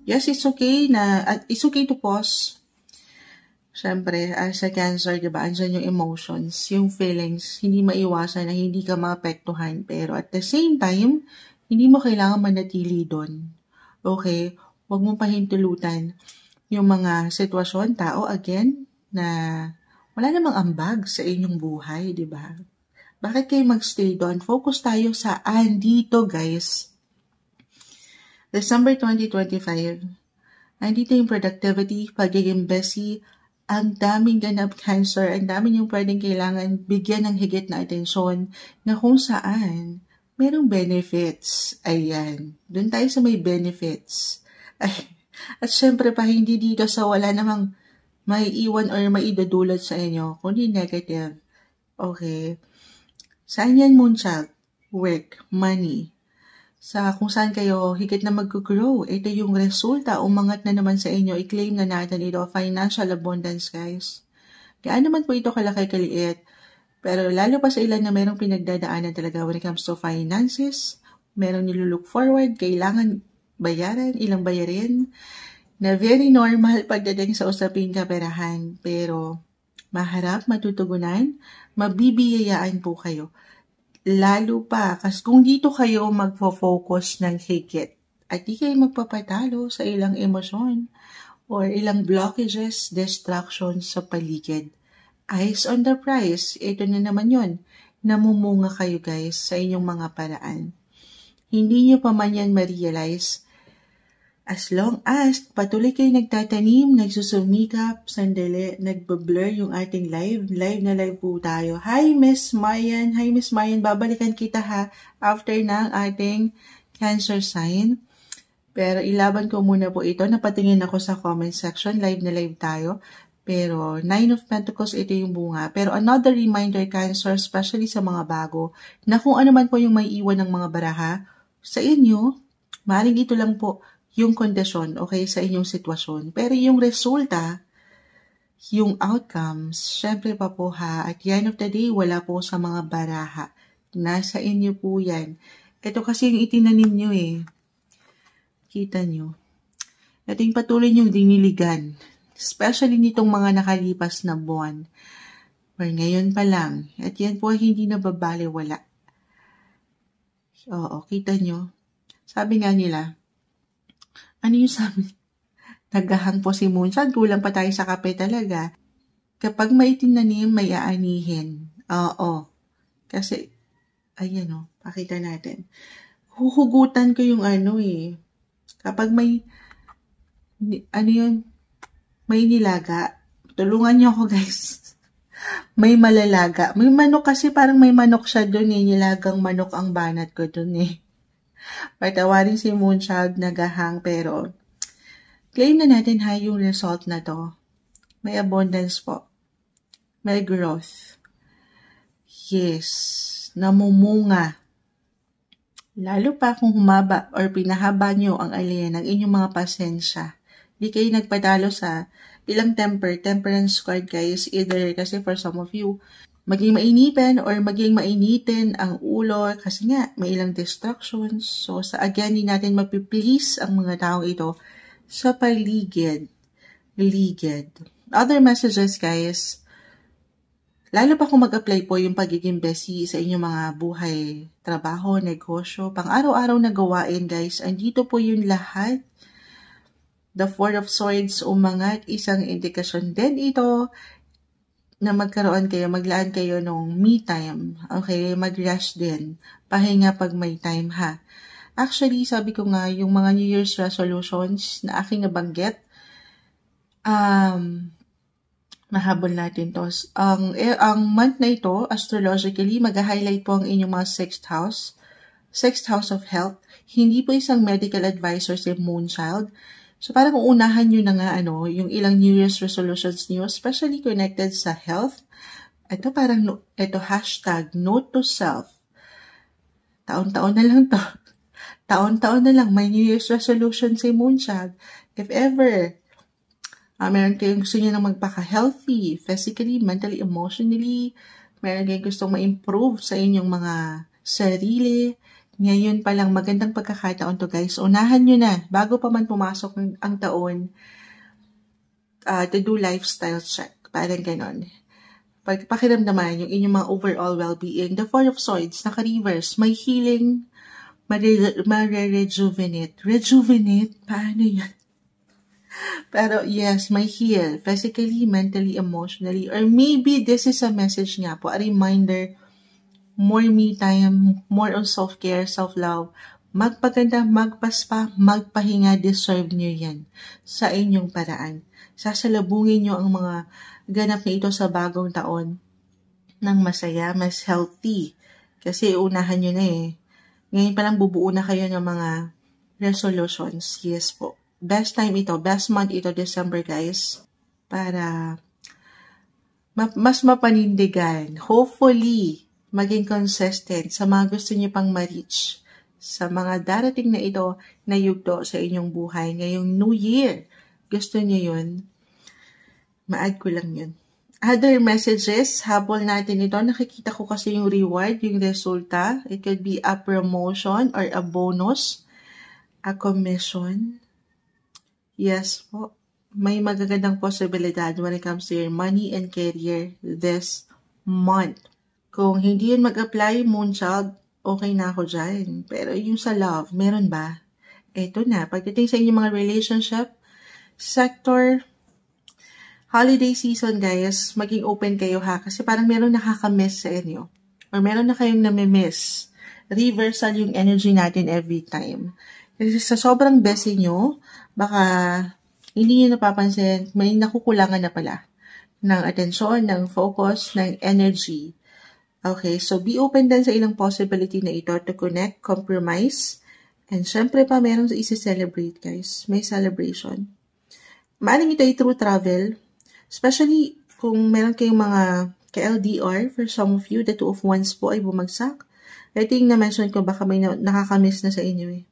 Yes, it's okay to pause. Siyempre, as a Cancer, diba, andyan yung emotions, yung feelings, hindi maiwasan na hindi ka maapektuhan. Pero at the same time, hindi mo kailangan manatili doon. Okay? Huwag mong pahintulutan yung mga sitwasyon, tao, again, na wala namang ambag sa inyong buhay, diba? Bakit kayo magstay doon? Focus tayo saan dito, guys. December 2025, andito yung productivity, pagiging busy, ang daming ganap Cancer, ang daming yung pwedeng kailangan bigyan ng higit na atensyon na kung saan merong benefits. Ayan. Doon tayo sa may benefits. At syempre pa, hindi dito sa wala namang may iwan or maidudulot sa inyo, kundi negative. Okay. Saan yan, Moonchild? Work, money. Sa kung saan kayo higit na mag-grow. Ito yung resulta, umangat na naman sa inyo. I-claim na natin ito, financial abundance, guys. Kaya naman po ito kalaki kaliit. Pero lalo pa sa ilan na merong pinagdadaanan talaga when it comes to finances, merong nilulook forward, kailangan bayaran, ilang bayarin, na very normal pagdating sa usaping kaperahan. Pero maharap, matutugunan, mabibiyayaan po kayo. Lalo pa, kasi kung dito kayo magfo-focus ng higit at di kayo magpapatalo sa ilang emosyon or ilang blockages, distractions sa paligid. Eyes on the prize, ito na naman yun. Namumunga kayo guys sa inyong mga paraan. Hindi nyo pa man yan ma-realize. As long as patuloy kayo nagtatanim, nagsusumikap, sandali, nagbablur yung ating live. Live na live po tayo. Hi Miss Mayan. Hi Miss Mayan. Babalikan kita after ng ating Cancer sign. Pero ilaban ko muna po ito. Napatingin ako sa comment section. Live na live tayo. Pero Nine of Pentacles, ito yung bunga. Pero another reminder, Cancer, especially sa mga bago, na kung ano man po yung may iwan ng mga baraha, sa inyo, maaaring ito lang po yung kondisyon, okay, sa inyong sitwasyon. Pero yung resulta, yung outcomes, syempre pa po ha, at the end of the day, wala po sa mga baraha. Nasa inyo po yan. Ito kasi yung itinanim nyo eh. Kita nyo. Ito yung patuloy nyong diniligan. Especially nitong mga nakalipas na buwan. Or ngayon pa lang. At yan po hindi nababaliwala. Oo, kita nyo. Sabi nga nila, ano yung sabi? Naghahang po si Moonshine, kulang pa tayo sa kape talaga. Kapag may tinanim, may aanihin. Oo. Kasi, ayan o, pakita natin. Huhugutan ko yung ano eh. Kapag may, ano yun, may nilaga. Tulungan niyo ako guys. May malalaga. May manok kasi parang may manok siya dun eh. Nilagang manok ang banat ko dun eh. Patawarin si Moonchild nagahang pero claim na natin ha yung result na to. May abundance po. May growth. Yes. Namumunga. Lalo pa kung humaba or pinahaba nyo ang alien ng inyong mga pasensya. Di kayo nagpadalo sa ilang temperance card guys. Either kasi for some of you, maging mainitin or maging mainitin ang ulo kasi nga may ilang distractions. So sa again, hindi natin mapiplease ang mga taong ito sa paligid. Other messages guys, lalo pa kung mag-apply po yung pagiging busy sa inyong mga buhay, trabaho, negosyo, pang-araw-araw na gawain guys, andito po yung lahat. The Four of Swords umangat, isang indikasyon din ito na magkaroon kayo, maglaan kayo ng me time. Okay, mag-rest din. Pahinga pag may time ha. Actually, sabi ko nga, yung mga New Year's resolutions na aking nabanggit, mahabol natin to. Ang month na ito, astrologically, mag-highlight po ang inyong mga sixth house of health. Hindi po isang medical advisor si Moonchild. So parang uunahan nyo na nga yung ilang New Year's resolutions niyo, especially connected sa health. Ito parang, hashtag note to self. Taon-taon na lang to. Taon-taon na lang may New Year's resolution si Moonchild. If ever, meron kayong gusto nyo na magpaka-healthy, physically, mentally, emotionally, meron kayong gustong ma-improve sa inyong mga sarili, ngayon pa lang magandang pagkakataon to guys. Unahan nyo na, bago pa man pumasok ang taon, to do lifestyle check. Parang ganon. Pakiramdaman yung inyong mga overall well-being. The Four of Swords, naka-reverse, may healing, ma-rejuvenate. Rejuvenate? Paano yan? Pero yes, may heal. Physically, mentally, emotionally. Or maybe this is a message nga po, a reminder, more me time, more on self-care, self-love. Magpaganda, magpaspa, magpahinga, deserve nyo yan sa inyong paraan. Sasalubungin nyo ang mga ganap na ito sa bagong taon ng masaya, mas healthy. Kasi unahan nyo na eh. Ngayon pa lang bubuo na kayo ng mga resolutions. Yes po. Best time ito, best month ito, December guys. Para mas mapanindigan. Hopefully, maging consistent sa mga gusto niyo pang ma-reach. Sa mga darating na ito na yugto sa inyong buhay. Ngayong New Year, gusto niyo yun? Ma-add ko lang yun. Other messages, habol natin ito. Nakikita ko kasi yung reward, yung resulta. It could be a promotion or a bonus, a commission. Yes po. May magagandang posibilidad when it comes to your money and career this month. Kung hindi yun mag-apply, Moonchild, okay na ako dyan. Pero yung sa love, meron ba? Eto na, pagdating sa inyong mga relationship, sector, holiday season guys, maging open kayo ha. Kasi parang meron nakakamiss sa inyo. Or meron na kayong namimiss. Reversal yung energy natin every time. Kasi sa sobrang busy nyo, baka hindi nyo napapansin, may nakukulangan na pala ng atensyon, ng focus, ng energy. Okay, so be open din sa ilang possibility na ito to connect, compromise, and syempre pa meron sa isi-celebrate guys. May celebration. Maaring ito ay through travel, Especially kung meron kayong mga ka-LDR, for some of you, the Two of Wands po ay bumagsak. I think na-mention ko baka may nakakamiss na sa inyo eh.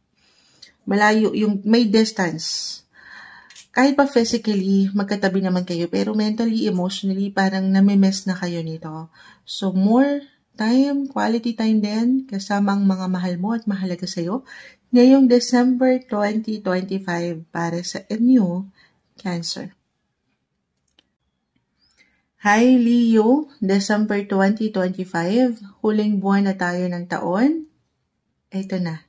Malayo, yung may distance. Kahit pa physically, magkatabi naman kayo, pero mentally, emotionally, parang namimiss na kayo nito. So, more time, quality time din, kasama ang mga mahal mo at mahalaga sa'yo, ngayong December 2025 para sa inyo, Cancer. Hi Leo, December 2025, huling buwan na tayo ng taon. Ito na.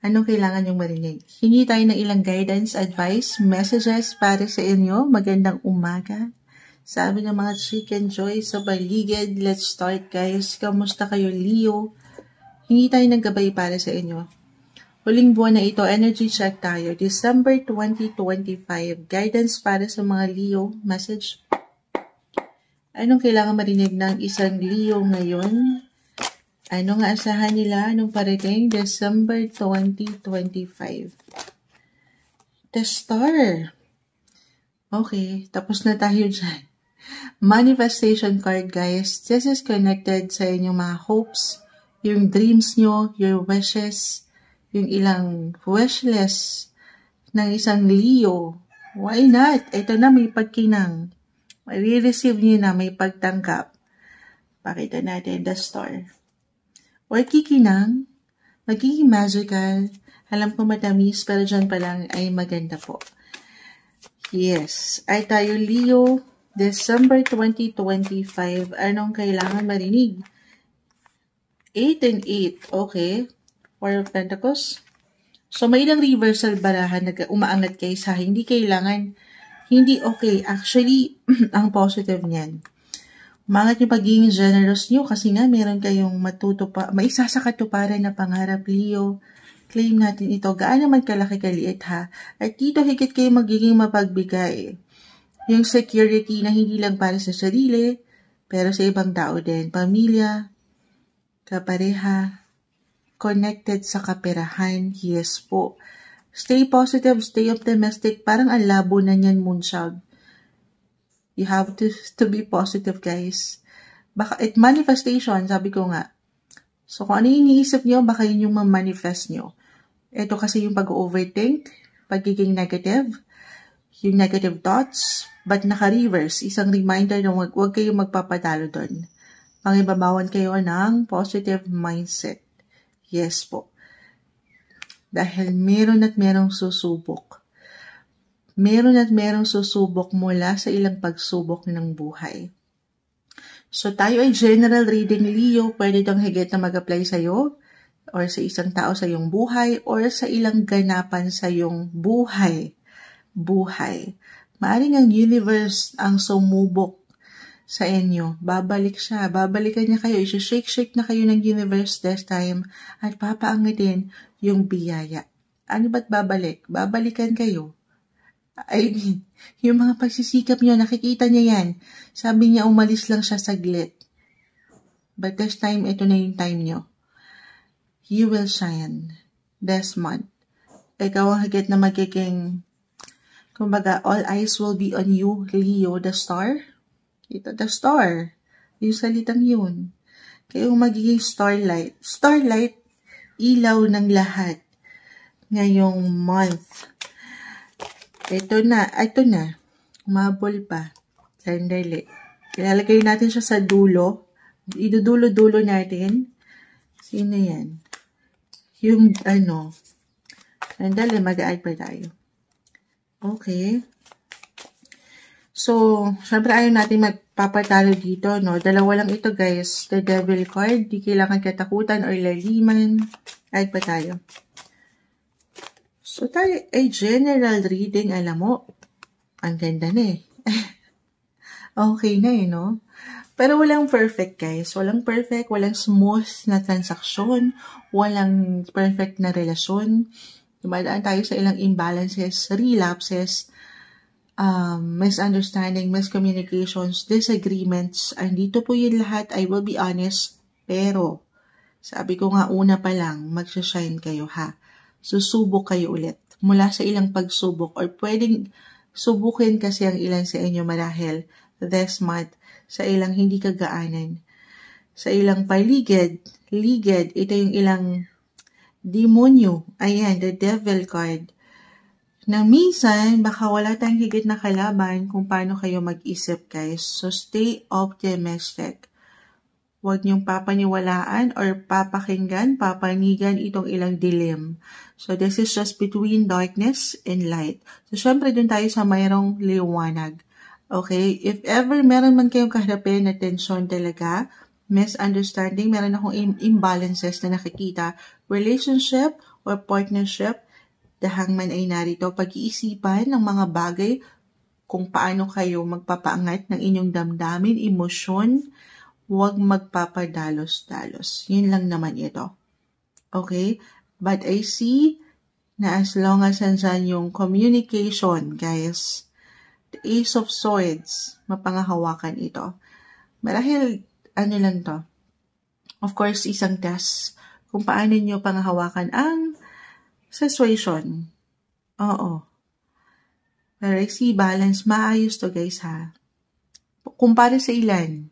Anong kailangan niyong marinig? Hingi tayo ng ilang guidance, advice, messages para sa inyo. Magandang umaga. Sabi ng mga chicken joy sa paligid. Let's start guys. Kamusta kayo Leo? Hingi tayo ng gabay para sa inyo. Huling buwan na ito, energy check tayo. December 2025. Guidance para sa mga Leo. Message. Anong kailangan marinig ng isang Leo ngayon? Ano nga asahan nila nung parating December 2025? The Star. Okay, tapos na tayo dyan. Manifestation card, guys. This is connected sa inyong mga hopes, yung dreams nyo, your wishes, yung ilang wish list ng isang Leo. Why not? Ito na, may pagkinang. I-receive nyo na, may pagtangkap. Pakita natin the Star. Or kikinang, magiging magical. Alam ko matamis, pero dyan pa lang ay maganda po. Yes, ay tayo Leo, December 2025. Anong kailangan marinig? 8 and 8, okay. Four of Pentacles. So, may ilang reversal barahan na umaangat kayo sa hindi kailangan. Hindi okay. Actually, ang positive niyan. Umangat yung pagiging generous nyo kasi nga meron kayong may isa sa katuparan na pangarap, Leo. Claim natin ito. Gaano man kalaki kaliit ha. At dito higit kayo magiging mapagbigay. Yung security na hindi lang para sa sarili, pero sa ibang tao din. Pamilya, kapareha, connected sa kaperahan. Yes po. Stay positive, stay optimistic. Parang ang labo na niyan, Moonchild. You have to be positive, guys. Baka, manifestation, sabi ko nga. So, kung ano yung iniisip nyo, baka yun yung ma-manifest nyo. Ito kasi yung pag-overthink, pagiging negative, yung negative thoughts, but naka-reverse. Isang reminder na huwag kayong magpapadalo doon. Pangibabawan kayo ng positive mindset. Yes po. Dahil meron at merong susubok. Meron at merong susubok mula sa ilang pagsubok ng buhay. So tayo ay general reading, Leo. Pwede itong higit na mag-apply sa'yo or sa isang tao sa iyong buhay or sa ilang ganapan sa iyong buhay. Maaring ang universe ang sumubok sa inyo. Babalik siya. Babalikan niya kayo. Isa-shake na kayo ng universe this time at papaangitin yung biyaya. Ano ba't babalik? Babalikan kayo. I mean, yung mga pagsisikap nyo, nakikita niya yan. Sabi niya, umalis lang siya saglit. But this time, ito na yung time nyo. You will shine this month. Ikaw ang higit na magiging, kumbaga, all eyes will be on you, Leo, the Star. Ito, the Star. Yung salitang yun. Kayo magiging starlight. Starlight, ilaw ng lahat. Ngayong month. Ito na. Umabol pa. Sandali. Ilalagay natin siya sa dulo. Idudulo-dulo natin. Sino yan? Yung Sandali, mag-add pa tayo. Okay. So, syempre ayaw natin magpapatalo dito, no? Dalawa lang ito, guys. The Devil card. Di kailangan katakutan or laliman. Add pa tayo. So, tayo ay general reading, alam mo, ang ganda na eh. Okay na eh, no? Pero walang perfect, guys. Walang perfect, walang smooth na transaksyon, walang perfect na relasyon. Dumadaan tayo sa ilang imbalances, relapses, misunderstanding, miscommunications, disagreements. Andito po yun lahat, I will be honest. Pero, sabi ko nga una pa lang, magsashine kayo ha. Susubok kayo ulit mula sa ilang pagsubok or pwedeng Subukin kasi ang ilan sa inyo marahil this month sa ilang hindi kagaanan. Sa ilang paligid, ito yung ilang demonyo. Ayan, the devil card. Na minsan, baka wala tayong higit na kalaban kung paano kayo mag-isip, guys. So, stay optimistic. Huwag niyong papaniwalaan or papanigan itong ilang dilim. So, this is just between darkness and light. So, syempre, dun tayo sa mayroong liwanag. Okay? If ever meron man kayong kaharapin na tensyon talaga, misunderstanding, meron akong imbalances na nakikita, relationship or partnership, the hangman ay narito. Pag-iisipan ng mga bagay kung paano kayo magpapaangat ng inyong damdamin, emosyon, huwag magpapadalos-dalos. Yun lang naman ito. Okay? But I see na as long as nandyan yung communication, guys, the Ace of Swords, mapangahawakan ito. Marahil, ano lang to? Of course, isang test kung paano nyo pangahawakan ang situation. Oo. Pero I see balance, maayos to guys ha. Kumpara sa ilan,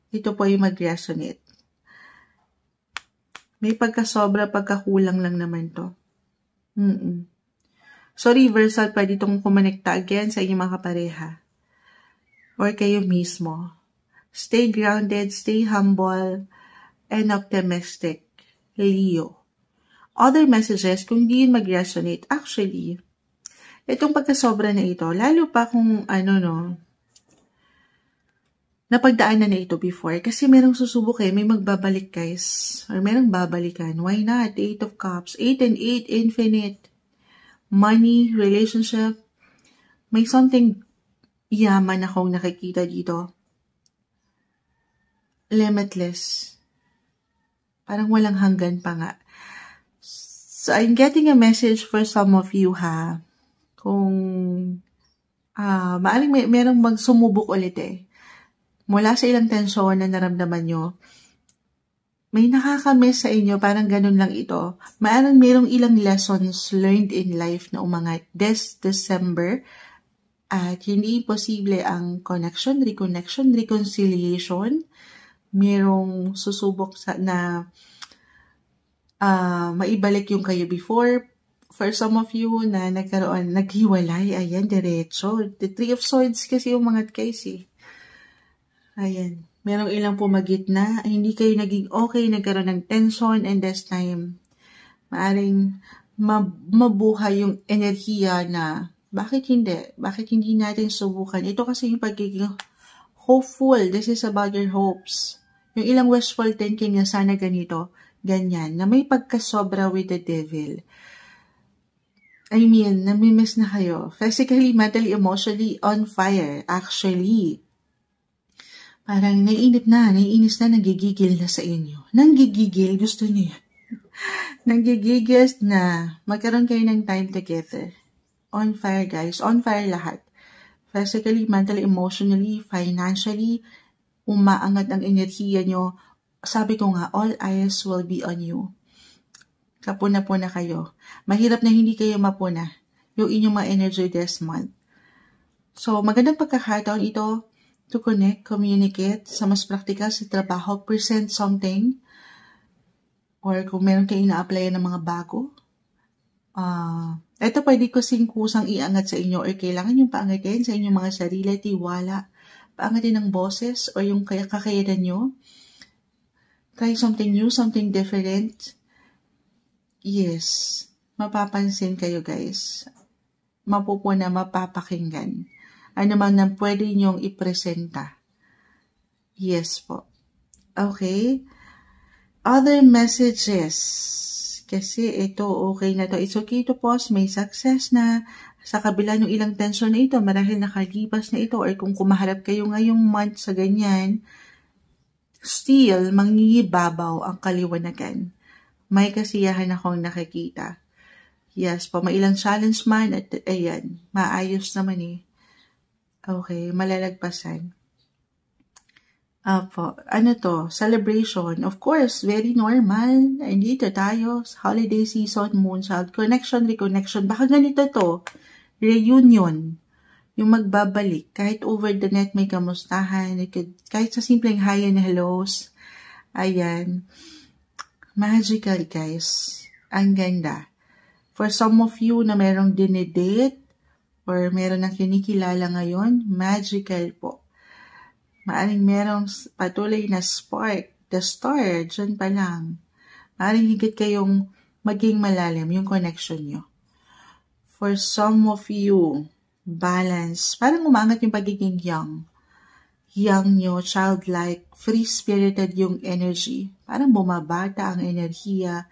ito po yung mag-resonate. May pagkasobra, pagkakulang lang naman to. So, reversal, pwede itong kumonekta again sa inyong mga kapareha. Or kayo mismo. Stay grounded, stay humble, and optimistic. Leo. Other messages, kung di yun mag-resonate, actually, itong pagkasobra na ito, lalo pa kung napagdaanan na ito before. Kasi merong susubok may magbabalik guys. Or merong babalikan. Why not? 8 of Cups. 8 and 8, infinite. Money, relationship. May something yaman akong nakikita dito. Limitless. Parang walang hanggan pa nga. So, I'm getting a message for some of you ha. Kung maaring merong magsumubok ulit mula sa ilang tensyon na naramdaman nyo, may nakakamiss sa inyo, parang ganun lang ito. Maaaring merong ilang lessons learned in life na umangat this December at hindi posible ang connection, reconnection, reconciliation. Merong susubok na maibalik yung kayo before. For some of you na naghiwalay, ayan, diretso. The Three of Swords kasi yung mga guys Ayan. Merong ilang pumagitna, hindi kayo naging okay, nagkaroon ng tension, and this time, maaring mabuhay yung enerhiya na, bakit hindi natin subukan? Ito kasi yung pagiging hopeful. This is about your hopes. Yung ilang wishful thinking na sana ganito, ganyan, na may pagkasobra with the devil. I mean, namimiss na kayo. Physically, mentally, emotionally, on fire. Actually, parang naiinis na, nagigigil na sa inyo. Nanggigigil, gusto niyo yan. Nanggigigil na magkaroon kayo ng time together. On fire, guys. On fire lahat. Physically, mentally, emotionally, financially, umaangat ang enerhiya nyo. Sabi ko nga, all eyes will be on you. Kapuna-puna kayo. Mahirap na hindi kayo mapuna yung inyong mga energy this month. So, magandang pagkakataon ito to connect, communicate sa mas practical sa trabaho, present something, or kung meron kayo na-apply ng mga bago. Ito pwede ko kusang iangat sa inyo or kailangan yung paangatin sa inyong mga sarili, tiwala, paangatin ng boses o yung kakayanan nyo. Try something new, something different. Yes, mapapansin kayo guys. Mapupuna, mapapakinggan. Ano man na pwede nyong ipresenta. Yes po. Okay. Other messages. Kasi ito, okay na to. It's okay to pause. May success na. Sa kabila ng ilang tensyon na ito, marahil nakalipas na ito, or kung kumaharap kayo ngayong month sa ganyan, still, mangingibabaw ang kaliwanagan. May kasiyahan akong nakikita. Yes po, may ilang challenge man at ayan, maayos naman Okay, malalagpasan. Apo, ano to? Celebration. Of course, very normal. Andito tayo, holiday season, moonchild, connection, reconnection. Baka ganito to, reunion. yung magbabalik. Kahit over the net may kamustahan, kahit sa simpleng hi and hellos. Ayan. Magical, guys. Ang ganda. For some of you na merong dinedate or meron ng kinikilala ngayon, magical po. Maaring merong patuloy na spark, the star, dyan pa lang. Maaring higit kayong maging malalim yung connection nyo. For some of you, balance. Parang umangat yung pagiging young. Young nyo, childlike, free-spirited yung energy. Parang bumabata ang enerhiya,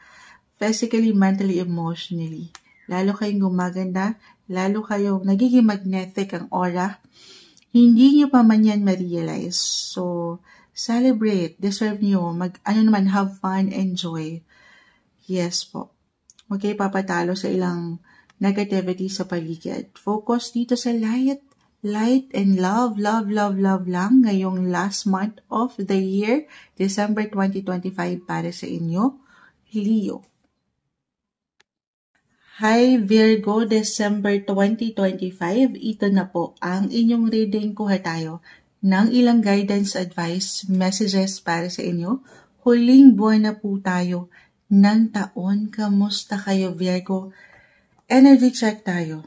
physically, mentally, emotionally. Lalo kayong gumaganda, lalo kayong nagiging magnetic ang aura. Hindi nyo pa man yan ma-realize. So, celebrate, deserve nyo, have fun, enjoy. Yes po. Huwag kayo papatalo sa ilang negativity sa paligid. Focus dito sa light and love lang ngayong last month of the year, December 2025 para sa inyo, Leo. Hi Virgo, December 2025, ito na po ang inyong reading. Kuha tayo ng ilang guidance, advice, messages para sa inyo. Huling buwan na po tayo ng taon. Kamusta kayo Virgo? Energy check tayo.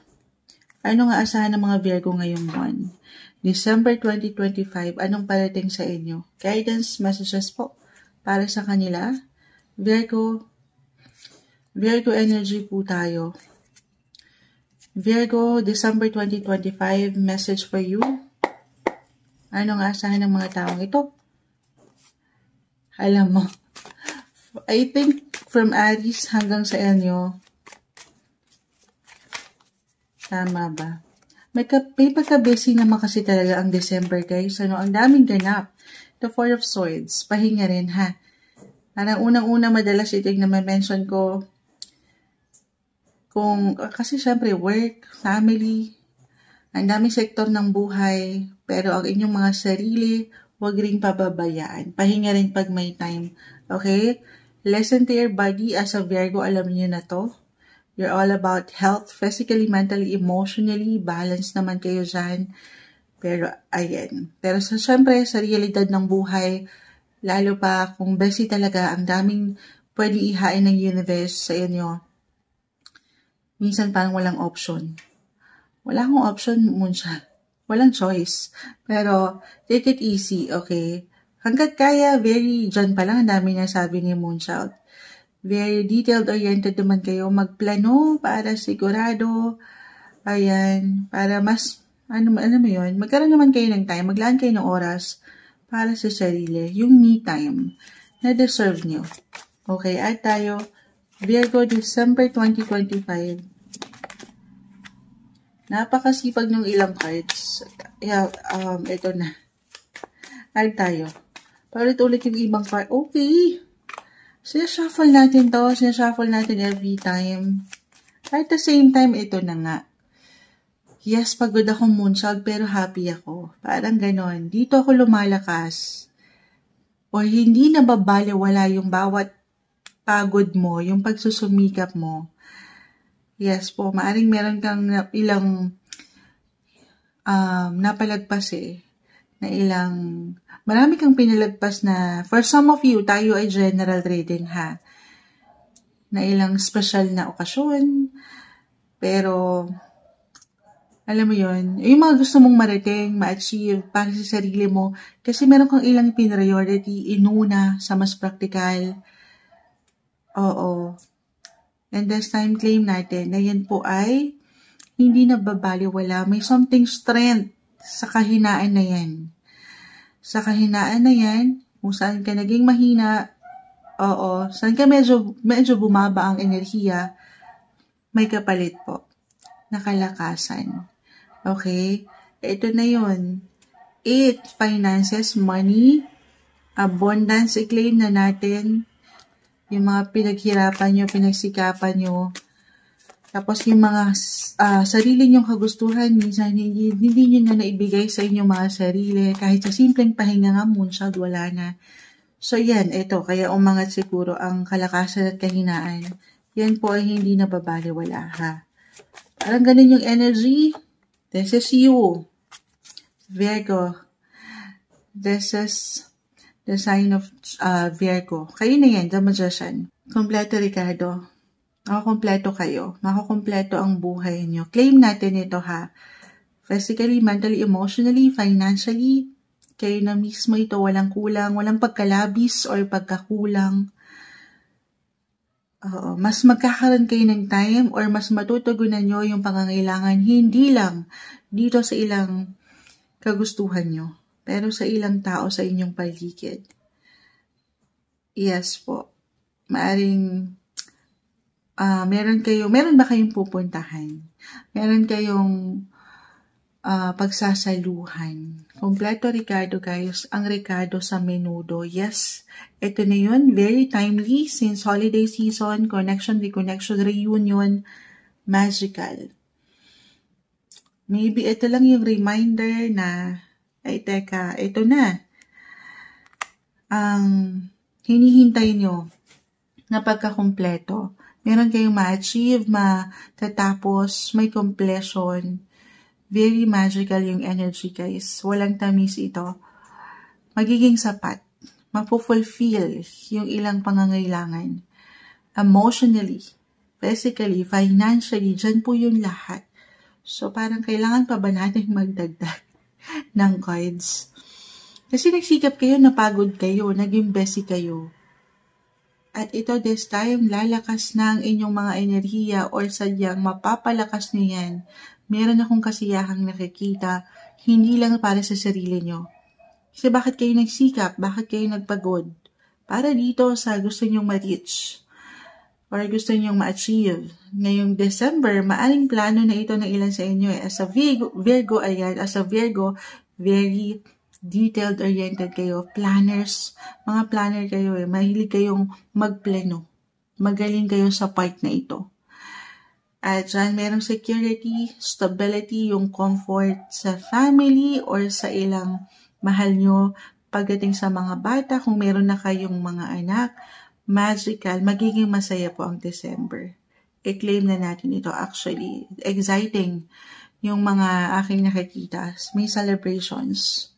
Ano nga asahan ng mga Virgo ngayong buwan? December 2025, anong parating sa inyo? Guidance, messages po para sa kanila. Virgo energy po tayo. Virgo, December 2025, message for you. Ano nga asahan ng mga taong ito? Alam mo, I think from Aries hanggang sa inyo, tama ba? May pagka-busy naman kasi talaga ang December, guys. Ang daming ganap. The Four of Swords. Pahinga rin, ha? Parang unang-una madalas ito yung na-mention ko. Kasi syempre, work, family, ang daming sektor ng buhay. Pero ang inyong mga sarili, huwag ring pababayaan. Pahinga rin pag may time. Okay? Listen to your body as a Virgo. Alam niyo na to. You're all about health, physically, mentally, emotionally. Balance naman kayo dyan. Pero, ayan. Pero syempre, sa realidad ng buhay, lalo pa kung busy talaga, ang daming pwede ihain ng universe sa inyo. Minsan parang walang option. Wala akong option, Moonshot. Walang choice. Pero, take it easy, okay? Hanggat kaya, dyan pa lang, ang dami niya sabi ni Moonshot. Very detailed-oriented naman kayo. Magplano para sigurado. Ayan. Para mas, ano mo yun, magkaroon naman kayo ng time. Maglaan kayo ng oras para sa sarili. Yung me time na deserve nyo. Okay, at tayo. Virgo, December 2025. Napakasipag ng ilang cards. Yeah, ito na. At tayo. Paulit-ulit yung ibang card. Okay. Sinashuffle natin to. Sinashuffle natin every time. At the same time, ito na nga. Yes, pagod ako Moonshot, pero happy ako. Parang ganon. Dito ako lumalakas. O hindi nababaliwala yung bawat pagod mo, yung pagsusumikap mo. Yes po, maaring meron kang ilang napalagpas na ilang, marami kang pinalagpas na, for some of you, tayo ay general reading ha, na ilang special na okasyon, pero, alam mo yun, yung mga gusto mong marating, ma-achieve para sa sarili mo, kasi meron kang ilang priority, inuna sa mas practical. Oo. And this time claim natin na yan po ay hindi nababaliwala. May something strength sa kahinaan na yan. Sa kahinaan na yan, kung saan ka naging mahina, saan ka medyo bumaba ang enerhiya, may kapalit po. Nakalakasan. Okay? Ito na yun. 8, finances, money, abundance, i-claim na natin. Yung mga pinaghirapan nyo, pinagsikapan nyo. Tapos yung mga sarili nyong kagustuhan, minsan hindi nyo na naibigay sa inyong mga sarili. Kahit sa simpleng pahinga nga, Moonshot, wala na. So yan, ito. Kaya umangat siguro ang kalakasan at kahinaan. Yan po ay hindi nababaliwala, ha. Parang ganun yung energy. This is you, Virgo. This is the sign of Virgo. Kayo na yan, the Magician. Kompleto, Ricardo. Makakompleto kayo. Makakompleto ang buhay niyo. Claim natin ito, ha. Physically, mentally, emotionally, financially, kayo na mismo ito, walang kulang, walang pagkalabis or pagkakulang. Mas magkakaroon kayo ng time or mas matutugunan nyo yung pangangailangan, hindi lang dito sa ilang kagustuhan nyo, pero sa ilang tao sa inyong paligid. Yes po. Maaring meron ba kayong pupuntahan? Meron kayong pagsasaluhan. Kompleto, Ricardo, guys. Ang Ricardo sa menudo. Yes, ito na yun. Very timely since holiday season, connection, reconnection, reunion, magical. Maybe ito lang yung reminder na, ay teka, ito na. Ang hinihintay nyo na pagkakompleto. Meron kayong ma-achieve, matatapos, may completion. Very magical yung energy, guys. Walang tamis ito. Magiging sapat. Mapufulfill yung ilang pangangailangan. Emotionally, physically, financially, dyan po yung lahat. So, parang kailangan pa ba natin magdagdag ng cards? Kasi nagsikap kayo, napagod kayo, naging busy kayo. At ito, this time, lalakas na ang inyong mga enerhiya or sadyang mapapalakas niyo yan. Meron akong kasiyahang nakikita, hindi lang para sa sarili nyo. Kasi bakit kayo nagsikap? Bakit kayo nagpagod? Para dito sa gusto nyong ma-reach or gusto nyong ma-achieve. Ngayong December, maaring plano na ito ng ilan sa inyo. As a Virgo, as a Virgo, very detailed-oriented kayo. Planners, mga planner kayo. Mahilig kayong magplano. Magaling kayo sa part na ito. At dyan, merong security, stability, yung comfort sa family or sa ilang mahal nyo. Pagdating sa mga bata, kung meron na kayong mga anak, magical, magiging masaya po ang December. I-claim na natin ito. Actually, exciting yung mga aking nakikita. May celebrations.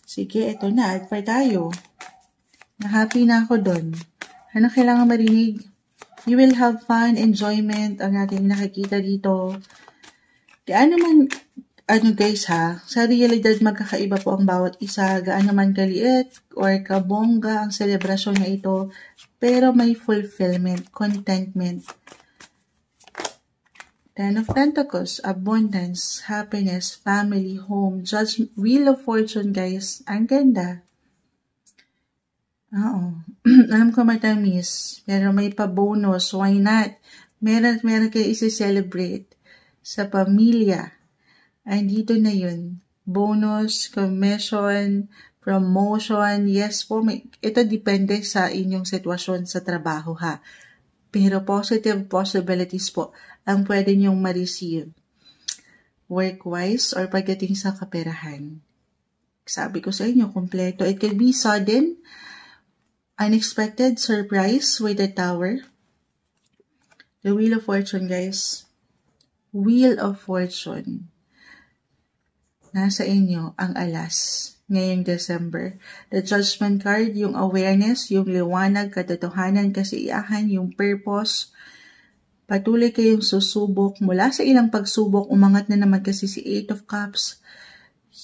Sige, ito na. Advert tayo. Na-happy na ako dun. Ano kailangan marinig? You will have fun, enjoyment, ang ating nakikita dito. Gaano man, guys ha, sa realidad magkakaiba po ang bawat isa, gaano man kaliit or kabongga ang selebrasyon na ito, pero may fulfillment, contentment. Ten of Pentacles, abundance, happiness, family, home, judgment, wheel of fortune, guys. Ang ganda. Alam ko matamis, pero may pa-bonus, why not? Meron kayo isi-celebrate sa pamilya. Ay, dito na yun. Bonus, commission, promotion, yes po, ito depende sa inyong sitwasyon sa trabaho, ha. Pero positive possibilities po ang pwede nyong ma-receive. Work-wise or pagdating sa kaperahan. Sabi ko sa inyo, kompleto. It can be sudden, unexpected surprise with the Tower. The Wheel of Fortune, guys. Wheel of Fortune. Nasa inyo ang alas ngayong December. The Judgment card, yung awareness, yung liwanag, katotohanan, kasiyahan, yung purpose. Patuloy kayong susubok. Mula sa ilang pagsubok, umangat na naman kasi si Eight of Cups.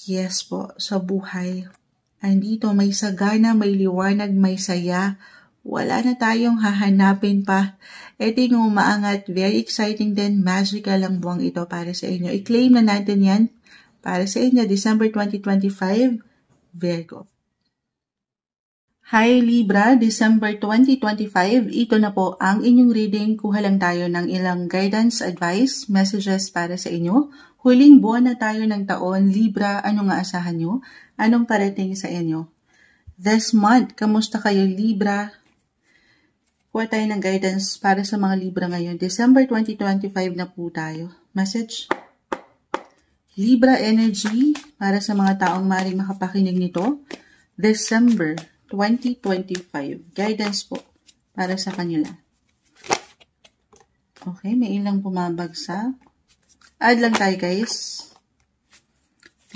Yes po, sa buhay. Andito may sagana, may liwanag, may saya. Wala na tayong hahanapin pa. Ito yung umaangat. Very exciting din. Magical ang buwang ito para sa inyo. I-claim na natin yan para sa inyo. December 2025, Virgo. Hi Libra, December 2025. Ito na po ang inyong reading. Kuha lang tayo ng ilang guidance, advice, messages para sa inyo. Huling buwan na tayo ng taon. Libra, ano nga asahan nyo? Anong parating sa inyo? This month, kamusta kayo Libra? Kuha tayo ng guidance para sa mga Libra ngayon. December 2025 na po tayo. Message? Libra energy para sa mga taong maaaring makapakinig nito. December 2025. Guidance po para sa kanila. Okay, may ilang bumabagsak. Add lang tayo, guys.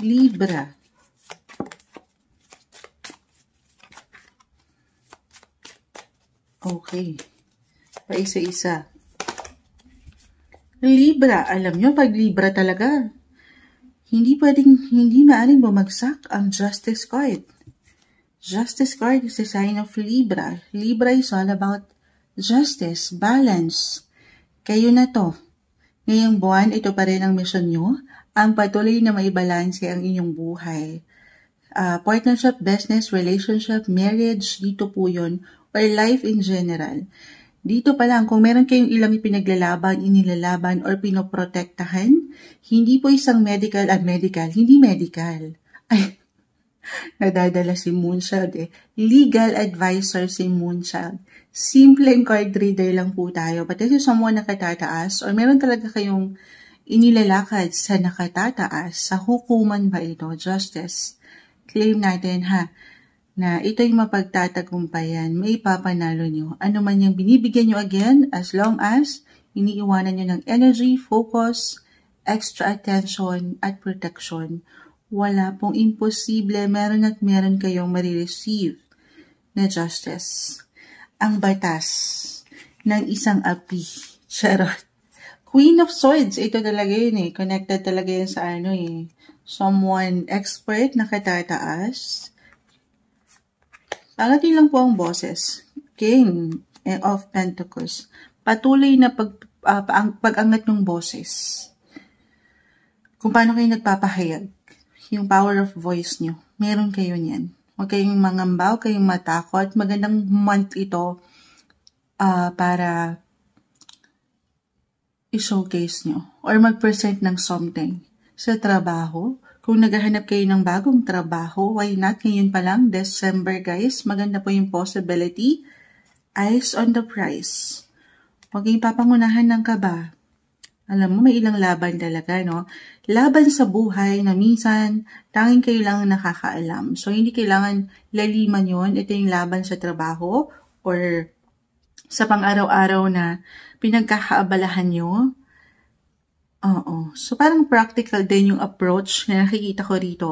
Libra. Okay. Paisa-isa. Libra. Alam nyo, pag Libra talaga, hindi maaring bumagsak ang Justice card. Justice card is a sign of Libra. Libra is all about justice, balance. Kayo na to. Ngayong buwan, ito pa rin ang mission nyo. Ang patuloy na maibalanse ang inyong buhay. Partnership, business, relationship, marriage, dito po yun. Or life in general. Dito pa lang, kung meron kayong ilang ipinaglalaban, inilalaban, or pinoprotektahan, hindi po isang medical, hindi medical. Ay, nadadala si Moonchild eh. Legal advisor si Moonchild. Simpleng card reader lang po tayo. But this is someone nakatataas, or meron talaga kayong inilalakad sa nakatataas, sa hukuman ba ito, justice. Claim natin ha, na ito'y mapagtatagumpayan, may ipapanalo nyo. Ano man yung binibigyan nyo again, as long as iniiwanan nyo ng energy, focus, extra attention, at protection. Wala pong imposible, meron at meron kayong marireceive na justice. Ang batas ng isang api. Charot. Queen of Swords, ito talaga yun eh. Connected talaga yun sa someone expert na katataas. Pangatin lang po ang boses. King of Pentacles. Patuloy na pag-angat ng boses. Kung paano kayo nagpapahayag. Yung power of voice nyo. Meron kayo niyan. Huwag kayong mangamba, huwag kayong matakot. Magandang month ito para i-showcase nyo. Or mag-present ng something. Sa trabaho, kung naghahanap kayo ng bagong trabaho, why not? Ngayon pa lang, December guys, maganda po yung possibility. Eyes on the prize. Huwag kayong papangunahan ng kaba. Alam mo, may ilang laban talaga, no? Laban sa buhay na minsan, tanging kayo lang nakakaalam. So, hindi kailangan laliman yun. Ito yung laban sa trabaho or sa pang-araw-araw na pinagkakaabalahan nyo. Oo. So, parang practical din yung approach na nakikita ko rito.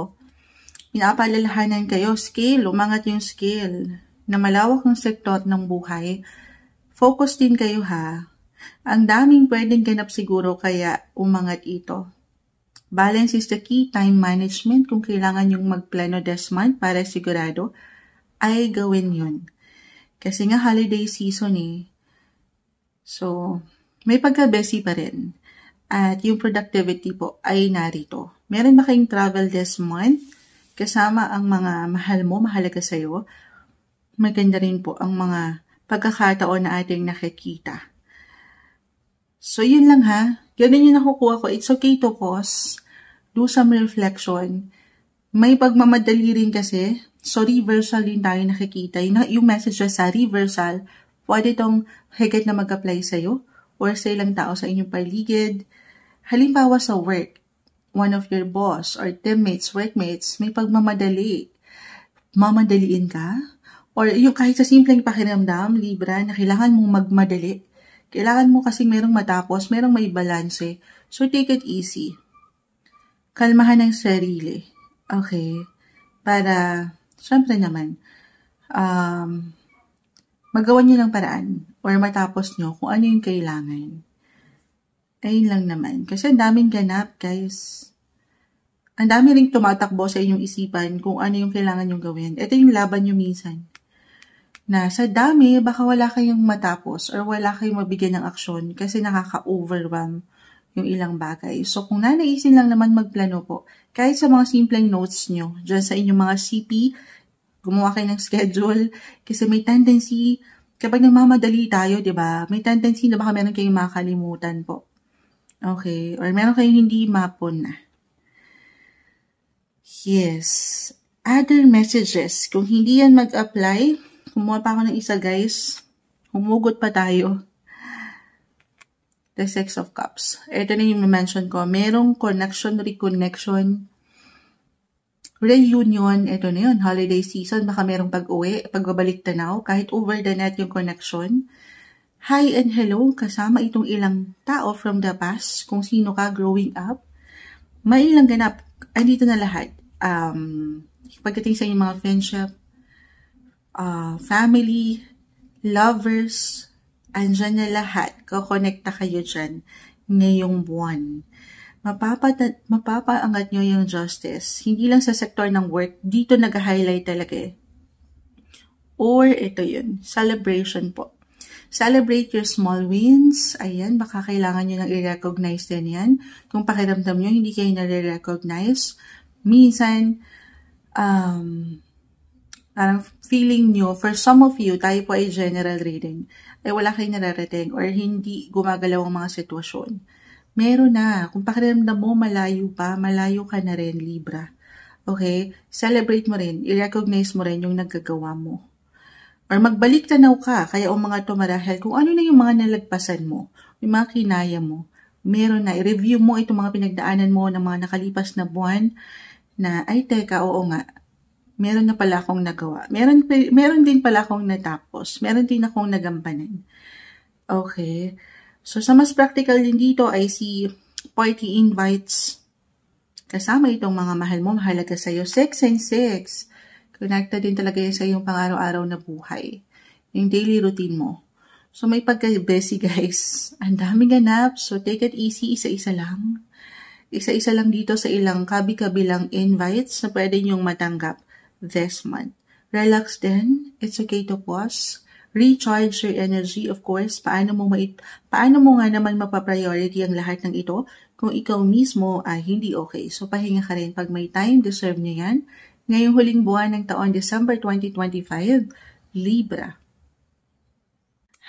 Pinapaalalahanan kayo, skill, umangat yung skill. Na malawak ng sektor ng buhay. Focus din kayo ha. Ang daming pwedeng ganap siguro kaya umangat ito. Balance is the key. Time management, kung kailangan yung magplano this month para sigurado, ay gawin yun. Kasi nga holiday season eh. So, may pagka-busy pa rin. At yung productivity po ay narito. Meron ba kayong travel this month? Kasama ang mga mahal mo, mahalaga sa'yo. Maganda rin po ang mga pagkakataon na ating nakikita. So, yun lang ha. Ganun yung nakukuha ko. It's okay to pause. Do some reflection. May pagmamadali rin kasi. So, reversal din tayo nakikita. Yung messages sa reversal, pwede itong higit na mag-apply sa'yo or sa ilang tao sa inyong paligid. Halimbawa sa work, one of your boss or teammates, workmates, may pagmamadali. Mamadaliin ka? Or yung kahit sa simpleng pakiramdam, Libra, na kailangan mong magmadali. Kailangan mo kasing merong matapos, merong may balanse. So, take it easy. Kalmahan ang sarili. Okay? Para, syempre naman, magawa niyo ng paraan or matapos nyo kung ano yung kailangan. Ayun lang naman. Kasi ang daming ganap, guys. Ang dami ring tumatakbo sa inyong isipan kung ano yung kailangan nyo gawin. Ito yung laban nyo minsan. Na sa dami, baka wala kayong matapos or wala kayong mabigyan ng aksyon kasi nakaka-overwhelm yung ilang bagay. So, kung nanaisin lang naman magplano po, kahit sa mga simpleng notes nyo, dyan sa inyong mga CP, gumawa kayo ng schedule kasi may tendency, kapag nagmamadali tayo, di ba? May tendency na baka meron kayong makakalimutan po. Okay. Or meron kayong hindi mapon na. Yes. Other messages. Kung hindi yan mag-apply, kumuha pa ako ng isa, guys. Humugot pa tayo. The Six of Cups. Ito na yung mention ko. Merong connection, reconnection, reunion. Ito na yun. Holiday season. Baka merong pag-uwi, pagbabalik tanaw. Kahit over the net yung connection. Hi and hello, kasama itong ilang tao from the past, kung sino ka growing up. May ilang ganap, andito na lahat. Pagdating sa inyong mga friendship, family, lovers, andyan na lahat. Kukonekta kayo dyan ngayong buwan. Mapapaangat nyo yung justice. Hindi lang sa sektor ng work, dito nag-highlight talaga eh. Or ito yun, celebration po. Celebrate your small wins. Ayan, baka kailangan nyo nang i-recognize din yan. Kung pakiramdam nyo, hindi kayo nare-recognize. Minsan, parang feeling nyo, for some of you, tayo po ay general reading, ay wala kayong nararating or hindi gumagalaw ang mga sitwasyon. Meron na. Kung pakiramdam mo, malayo ka na rin, Libra. Okay? Celebrate mo rin. I-recognize mo rin yung naggagawa mo. Or magbalik tanaw ka, kaya ang mga tumarahel, kung ano na yung mga nalagpasan mo, yung mga kinaya mo, meron na, i-review mo itong mga pinagdaanan mo ng mga nakalipas na buwan, na, ay teka, oo nga, meron na pala akong nagawa. Meron din pala akong natapos. Meron din akong nagampanan. Okay. So, sa mas practical din dito ay si party invites. Kasama itong mga mahal mo, mahalaga sa'yo. 6 and 6. Connected din talaga yun sa iyong pang-araw-araw na buhay. Yung daily routine mo. So, may pagka-busy guys. Ang daming ganap. So, take it easy. Isa-isa lang. Isa-isa lang dito sa ilang kabi-kabilang invites na pwede nyong matanggap this month. Relax din. It's okay to pause. Recharge your energy, of course. Paano mo nga naman mapapriority ang lahat ng ito kung ikaw mismo ay hindi okay. So, pahinga ka rin pag may time. Deserve nyo yan. Ngayong huling buwan ng taon, December 2025, Libra.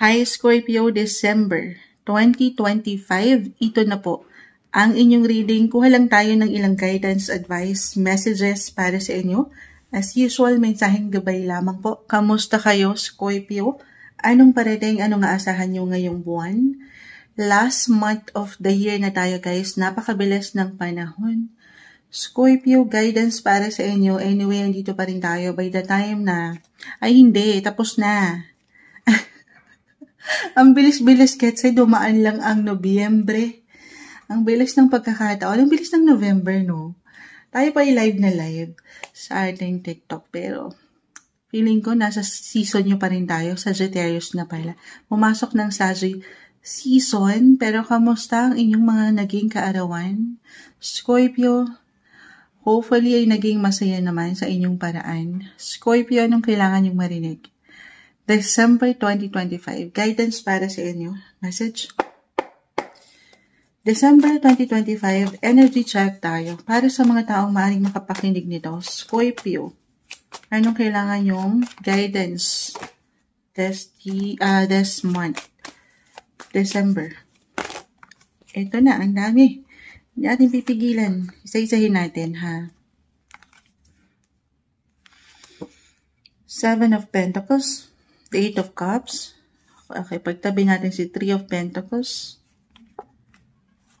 Hi Scorpio, December 2025, ito na po ang inyong reading. Kuha lang tayo ng ilang guidance, advice, messages para sa inyo. As usual, mensaheng gabay lamang po. Kamusta kayo, Scorpio? Anong parating, anong aasahan nyo ngayong buwan? Last month of the year na tayo guys, napakabilis ng panahon. Scorpio, guidance para sa inyo. Anyway, andito pa rin tayo by the time na, ay hindi, tapos na. Ang bilis-bilis kasi dumaan lang ang Nobyembre. Ang bilis ng pagkakataon. Ang bilis ng November, no? Tayo pa live na live sa ating TikTok. Pero, feeling ko nasa season nyo pa rin tayo. Sagittarius na pala. Pumasok ng Sagittarius season. Pero, kamusta ang inyong mga naging kaarawan? Scorpio, hopefully ay naging masaya naman sa inyong paraan. Scorpio, anong kailangan yung marinig? December 2025. Guidance para sa inyo. Message. December 2025, energy check tayo. Para sa mga taong maaaring makapakinig nito, Scorpio, anong kailangan yung guidance this month? December. Ito na, ang dami. Hindi natin pipigilan. Isa-isahin natin, ha? 7 of Pentacles, the 8 of Cups. Okay, pagtabi natin si 3 of Pentacles.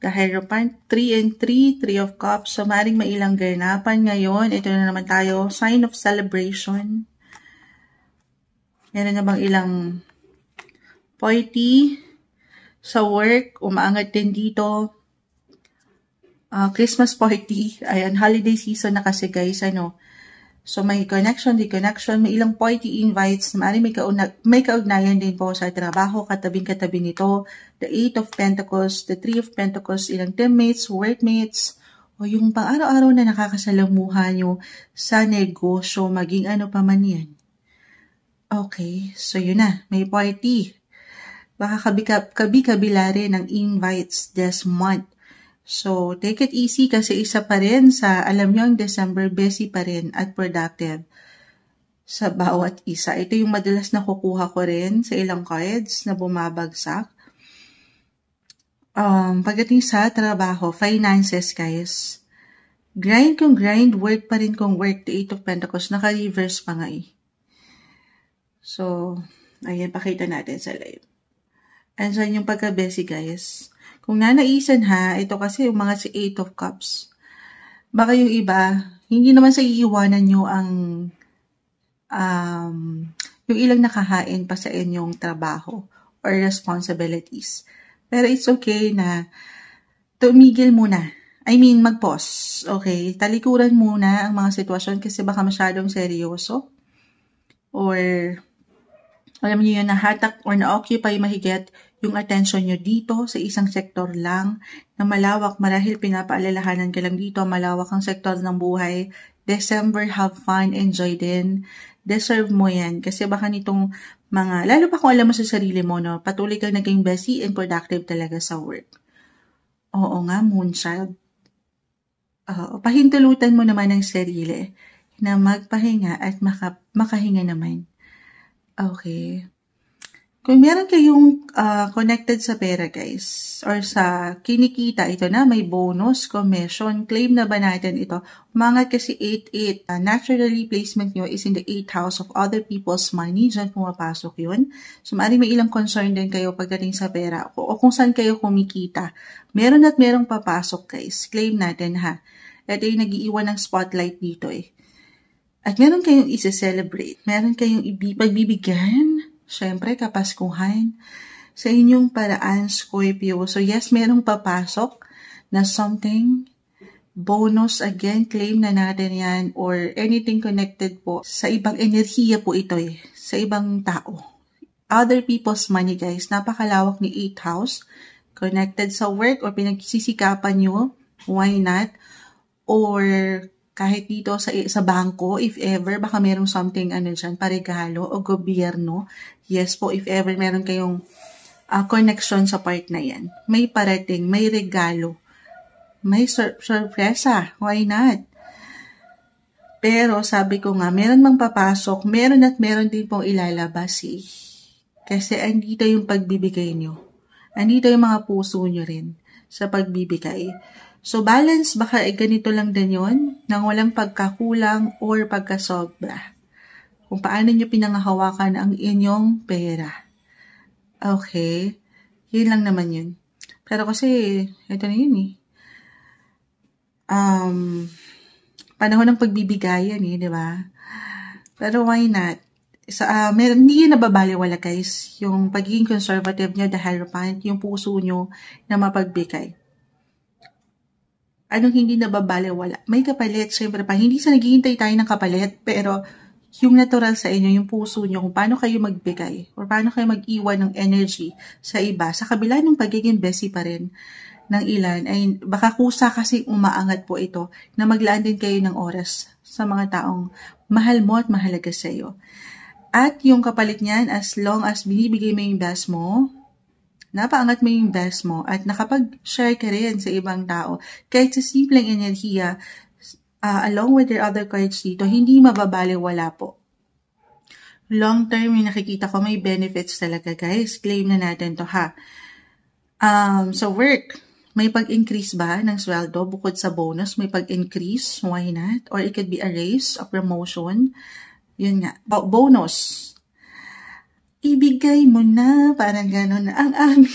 The Hierophant, 3 and 3, 3 of Cups. So, maaaring mailang ganapan ngayon. Ito na naman tayo, sign of celebration. Meron na bang ilang party sa work, umaangat din dito. Christmas party, ayan, holiday season na kasi guys, ano. So, may connection, connection, may ilang party invites, maaaring may kaugnayan din po sa trabaho, katabing-katabi nito. The 8 of Pentacles, the 3 of Pentacles, ilang teammates, workmates, o yung pang-araw-araw na nakakasalamuha nyo sa negosyo, maging ano pa man yan. Okay, so yun na, may party. Baka kabi-kabila rin ng invites this month. So, take it easy kasi isa pa rin sa, alam nyo, ang December, busy pa rin at productive sa bawat isa. Ito yung madalas na kukuha ko rin sa ilang cards na bumabagsak. Pagdating sa trabaho, finances, guys. Grind kung grind, work pa rin kung work. The 8 of Pentacles, naka-reverse pa nga eh. So, ayan, pakita natin sa live. Andyan yung pagka-busy, guys. Kung nanaisan ha, ito kasi yung mga si 8 of Cups. Baka yung iba, hindi naman sa iiwanan nyo ang yung ilang nakahain pa sa inyong trabaho or responsibilities. Pero it's okay na tumigil muna. I mean, mag-pause. Okay? Talikuran muna ang mga sitwasyon kasi baka masyadong seryoso. Or, alam niyo yun, nahatak or na-occupy mahigit yung attention nyo dito sa isang sektor lang na malawak. Marahil pinapaalalahanan ka lang dito, malawak ang sektor ng buhay. December, have fun, enjoy din. Deserve mo yan. Kasi baka nitong mga, lalo pa kung alam mo sa sarili mo, no, patuloy kang naging busy and productive talaga sa work. Oo nga, Moonchild. Pahintulutan mo naman ang sarili na magpahinga at makahinga naman. Okay. Kung meron kayong connected sa pera, guys, or sa kinikita, ito na, may bonus, commission, claim na ba natin ito? Umangat kasi 8-8. Naturally, placement nyo is in the 8th house of other people's money. Diyan pumapasok yun. So, maaaring may ilang concern din kayo pagdating sa pera o kung saan kayo kumikita. Meron at merong papasok, guys. Claim natin, ha? Ito yung nag-iiwan ng spotlight dito, eh. At meron kayong isi-celebrate. Meron kayong pagbibigyan. Siyempre, kapaskuhan sa inyong paraan, Scorpio. So yes, merong papasok na something, bonus, again, claim na natin yan, or anything connected po sa ibang enerhiya po ito sa ibang tao. Other people's money, guys. Napakalawak ni 8th house. Connected sa work or pinagsisikapan nyo, why not? Or kahit dito sa bangko, if ever, baka merong something, dyan, paregalo o gobyerno. Yes po, if ever meron kayong connection sa part na yan. May parating, may regalo, may sorpresa. Why not? Pero sabi ko nga, meron mang papasok, meron at meron din pong ilalabas Kasi andito yung pagbibigay nyo. Andito yung mga puso nyo rin sa pagbibigay. So, balance, baka ganito lang din yun, nang walang pagkakulang or pagkasobra. Kung paano nyo pinangahawakan ang inyong pera. Okay? Yun lang naman yun. Pero kasi, ito na yun panahon ng pagbibigayan di ba? Pero why not? Hindi yun nababaliwala, guys. Yung pagiging conservative nyo, the hierophant, yung puso nyo na mapagbigay. Anong hindi nababaliwala? May kapalit, syempre pa. Hindi sa naghihintay tayo ng kapalit, pero yung natural sa inyo, yung puso nyo, kung paano kayo magbigay, or paano kayo mag-iwan ng energy sa iba, sa kabila ng pagiging busy pa rin ng ilan, ay baka kusa kasi umaangat po ito, na maglaan din kayo ng oras sa mga taong mahal mo at mahalaga sa iyo. At yung kapalit niyan, as long as binibigay mo yung best mo, napaangat mo yung best mo at nakapag-share ka rin sa ibang tao. Kahit sa simpleng enerhiya, along with your other cards dito, hindi mababaliwala po. Long term, yung nakikita ko, may benefits talaga, guys. Claim na natin to, ha? So, work. May pag-increase ba ng sweldo? Bukod sa bonus, may pag-increase. Why not? Or it could be a raise, a promotion. Yun nga. Bonus. Ibigay mo na, parang gano'n na, ang aming,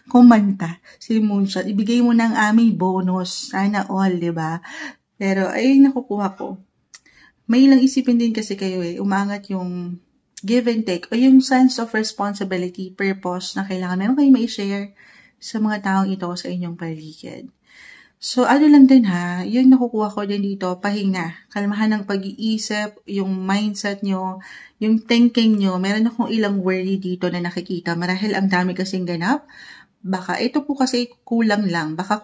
kumanta, si Moonshot, ibigay mo na ang aming bonus, sana all, diba? Pero, ayun, nakukuha ko. May ilang isipin din kasi kayo umangat yung give and take, o yung sense of responsibility, purpose, na kailangan meron kayo mai-share sa mga taong ito sa inyong paligid. So, lang din ha, yun nakukuha ko din dito, pahinga, kalmahan ng pag-iisip, yung mindset nyo, yung thinking nyo. Meron akong ilang worry dito na nakikita, marahil ang dami kasing ganap, baka ito po kasi kulang lang, baka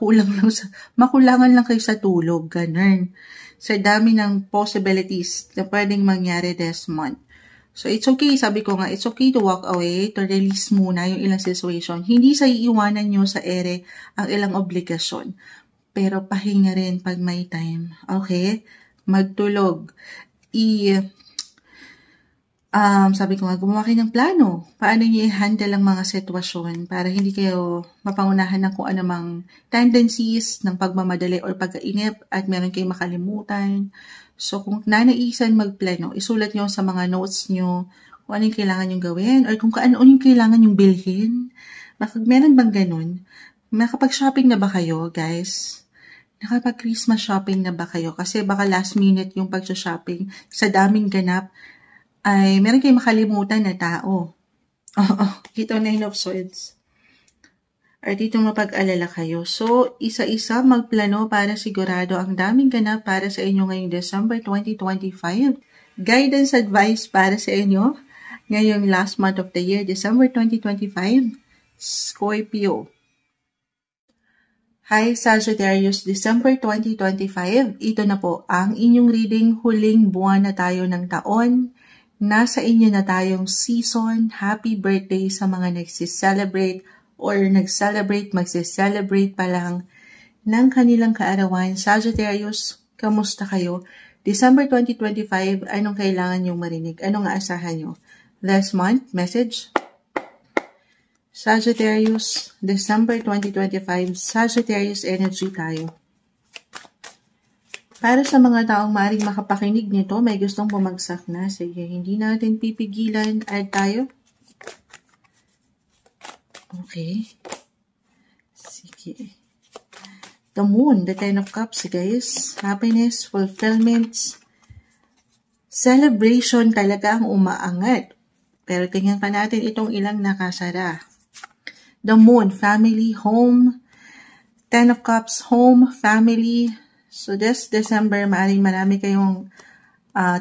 makulangan lang kayo sa tulog, ganun. Sa dami ng possibilities na pwedeng mangyari this month. So, it's okay, sabi ko nga, it's okay to walk away, to release muna yung ilang situation. Hindi sa iiwanan nyo sa ere ang ilang obligasyon. Pero pahinga rin pag may time. Okay? Magtulog. Sabi ko nga, gumawa kayo ng plano. Paano niyo i-handle ang mga sitwasyon para hindi kayo mapangunahan ng kung anumang tendencies ng pagmamadali or pagkainip at meron kayong makalimutan. So, kung nanaisan magplano, isulat nyo sa mga notes nyo kung ano yung kailangan nyo gawin or kung ano yung kailangan nyo bilhin. Meron bang ganun? Nakapag-shopping na ba kayo, guys? Nakapag-Christmas shopping na ba kayo? Kasi baka last minute yung pag-shopping sa daming ganap ay meron kayong makalimutan na tao. Oo, ito 9 of Swords. Or dito mapag-alala kayo. So, isa-isa magplano para sigurado ang daming ganap para sa inyo ngayong December 2025. Guidance advice para sa inyo ngayong last month of the year, December 2025, Scorpio. Hi Sagittarius, December 2025, ito na po ang inyong reading, huling buwan na tayo ng taon. Nasa inyo na tayong season. Happy birthday sa mga nagsi-celebrate or nag-celebrate, magsi-celebrate pa lang ng kanilang kaarawan. Sagittarius, kamusta kayo? December 2025, anong kailangan nyong marinig? Anong aasahan nyo? This month, message? Sagittarius, December 2025, Sagittarius energy tayo. Para sa mga taong maaaring makapakinig nito, may gustong bumagsak na. Sige, hindi natin pipigilan. Add tayo. Okay. Sige. The Moon, the Ten of Cups, guys. Happiness, fulfillments, celebration talaga ang umaangat. Pero tingnan pa natin itong ilang nakasara. The Moon, family, home. Ten of Cups, home, family. So this December, maaaring marami kayong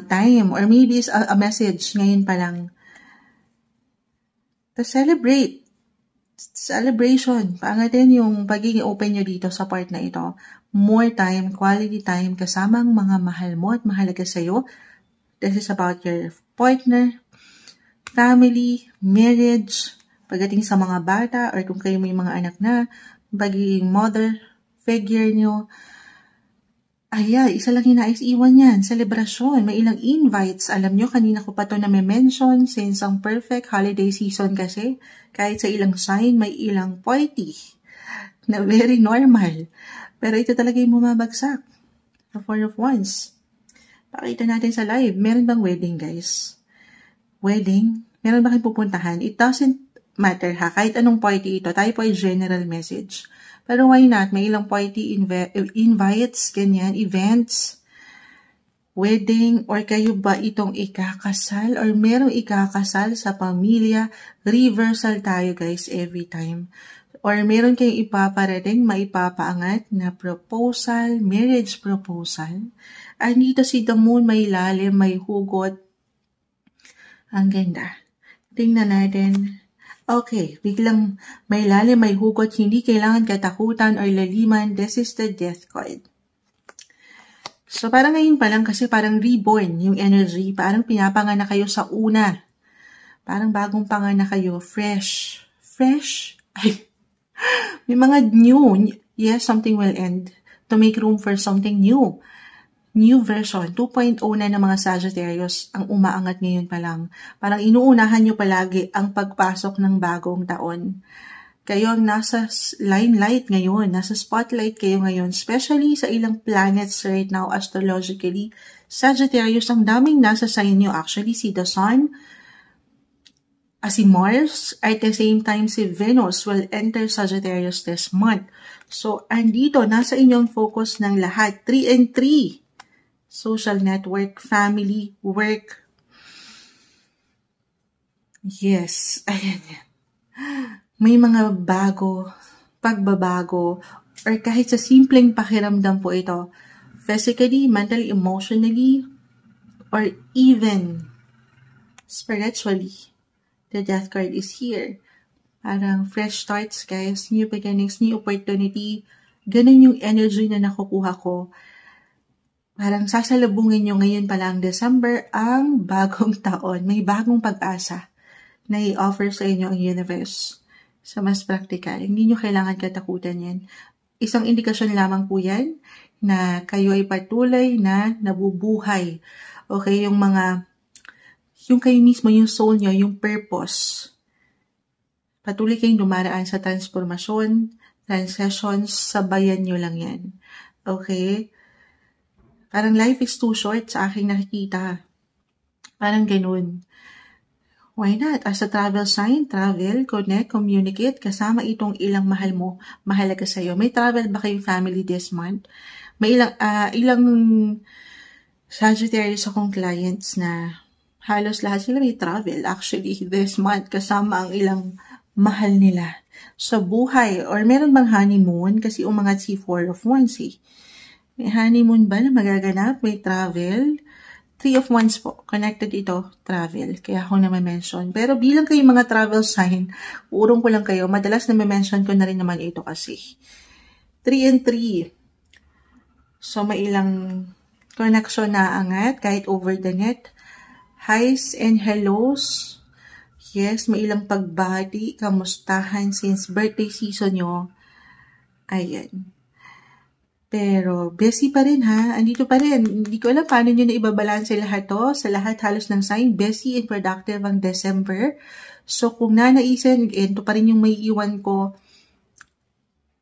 time or maybe a message ngayon pa lang to celebrate. Celebration. Paangatin yung pagiging open nyo dito sa part na ito. More time, quality time kasama ang mga mahal mo at mahalaga sa'yo. This is about your partner, family, marriage, pagdating sa mga bata or kung kayo may mga anak na, pagiging mother figure nyo. Ayan, isa lang hinais iwan yan. Celebration. May ilang invites. Alam nyo, kanina ko pa to na may mention since ang perfect holiday season kasi. Kahit sa ilang sign, may ilang party na very normal. Pero ito talaga yung bumabagsak. The Four of Wands. Pakita natin sa live. Meron bang wedding, guys? Wedding? Meron ba kayong pupuntahan? It doesn't matter ha. Kahit anong party ito, tayo po ay general message. Pero why not? May ilang party invites, ganyan, events, wedding, or kayo ba itong ikakasal, or merong ikakasal sa pamilya, reversal tayo guys every time. Or meron kayong ipaparating, maipapaangat na proposal, marriage proposal. Andito si The Moon, may lalim, may hugot. Ang ganda. Tingnan natin. Okay, biglang may lalim, may hugot, hindi kailangan katakutan or laliman. This is the Death card. So parang ngayon pa lang kasi parang reborn yung energy. Parang pinapanganak kayo sa una. Parang bagong panganak kayo. Fresh. Fresh? Ay, may mga new. Yes, something will end to make room for something new. New version, 2.0 na ng mga Sagittarius ang umaangat ngayon pa lang. Parang inuunahan nyo palagi ang pagpasok ng bagong taon. Kayo ang nasa limelight ngayon, nasa spotlight kayo ngayon, especially sa ilang planets right now astrologically. Sagittarius, ang daming nasa sign nyo actually, si the Sun, si Mars, at the same time si Venus will enter Sagittarius this month. So, andito, nasa inyong focus ng lahat, 3 and 3. Social network, family, work. Yes, ayan yan. May mga pagbabago, or kahit sa simpleng pakiramdam po ito, physically, mentally, emotionally, or even spiritually. The Death card is here. Parang fresh starts, guys, new beginnings, new opportunity. Ganun yung energy na nakukuha ko. Parang sasalubungin nyo ngayon pa lang December ang bagong taon. May bagong pag-asa na i-offer sa inyo ang universe. Sa mas praktikal, hindi nyo kailangan katakutan yan. Isang indikasyon lamang po yan na kayo ay patuloy na nabubuhay. Okay, yung kayo mismo, yung soul nyo, yung purpose. Patuloy kayong dumaraan sa transformasyon, transitions, sabayan nyo lang yan. Okay? Parang life is too short sa aking nakikita. Parang ganun. Why not? As a travel sign, travel, connect, communicate, kasama itong ilang mahal mo, mahalaga sa'yo. May travel ba kayong family this month? May ilang Sagittarius akong clients na Halos lahat sila may travel actually this month kasama ang ilang mahal nila sa buhay. Or meron bang honeymoon? Kasi umangat si Four of Wands eh. May honeymoon ba na magaganap? May travel? Three of Wands po. Connected ito, travel. Kaya ako na-mention. Pero bilang kayo mga travel sign, urong ko lang kayo. Madalas na-mention ko na rin naman ito kasi. 3 and 3. So, may ilang connection na angat kahit over the net. Highs and hellos. Yes, may ilang pagbati, kamustahan since birthday season nyo. Ayan. Pero, busy pa rin ha. Andito pa rin. Hindi ko alam paano nyo na ibabalanse lahat to. Sa lahat halos ng sign, busy and productive ang December. So, kung nanaisin, ito pa rin yung may iwan ko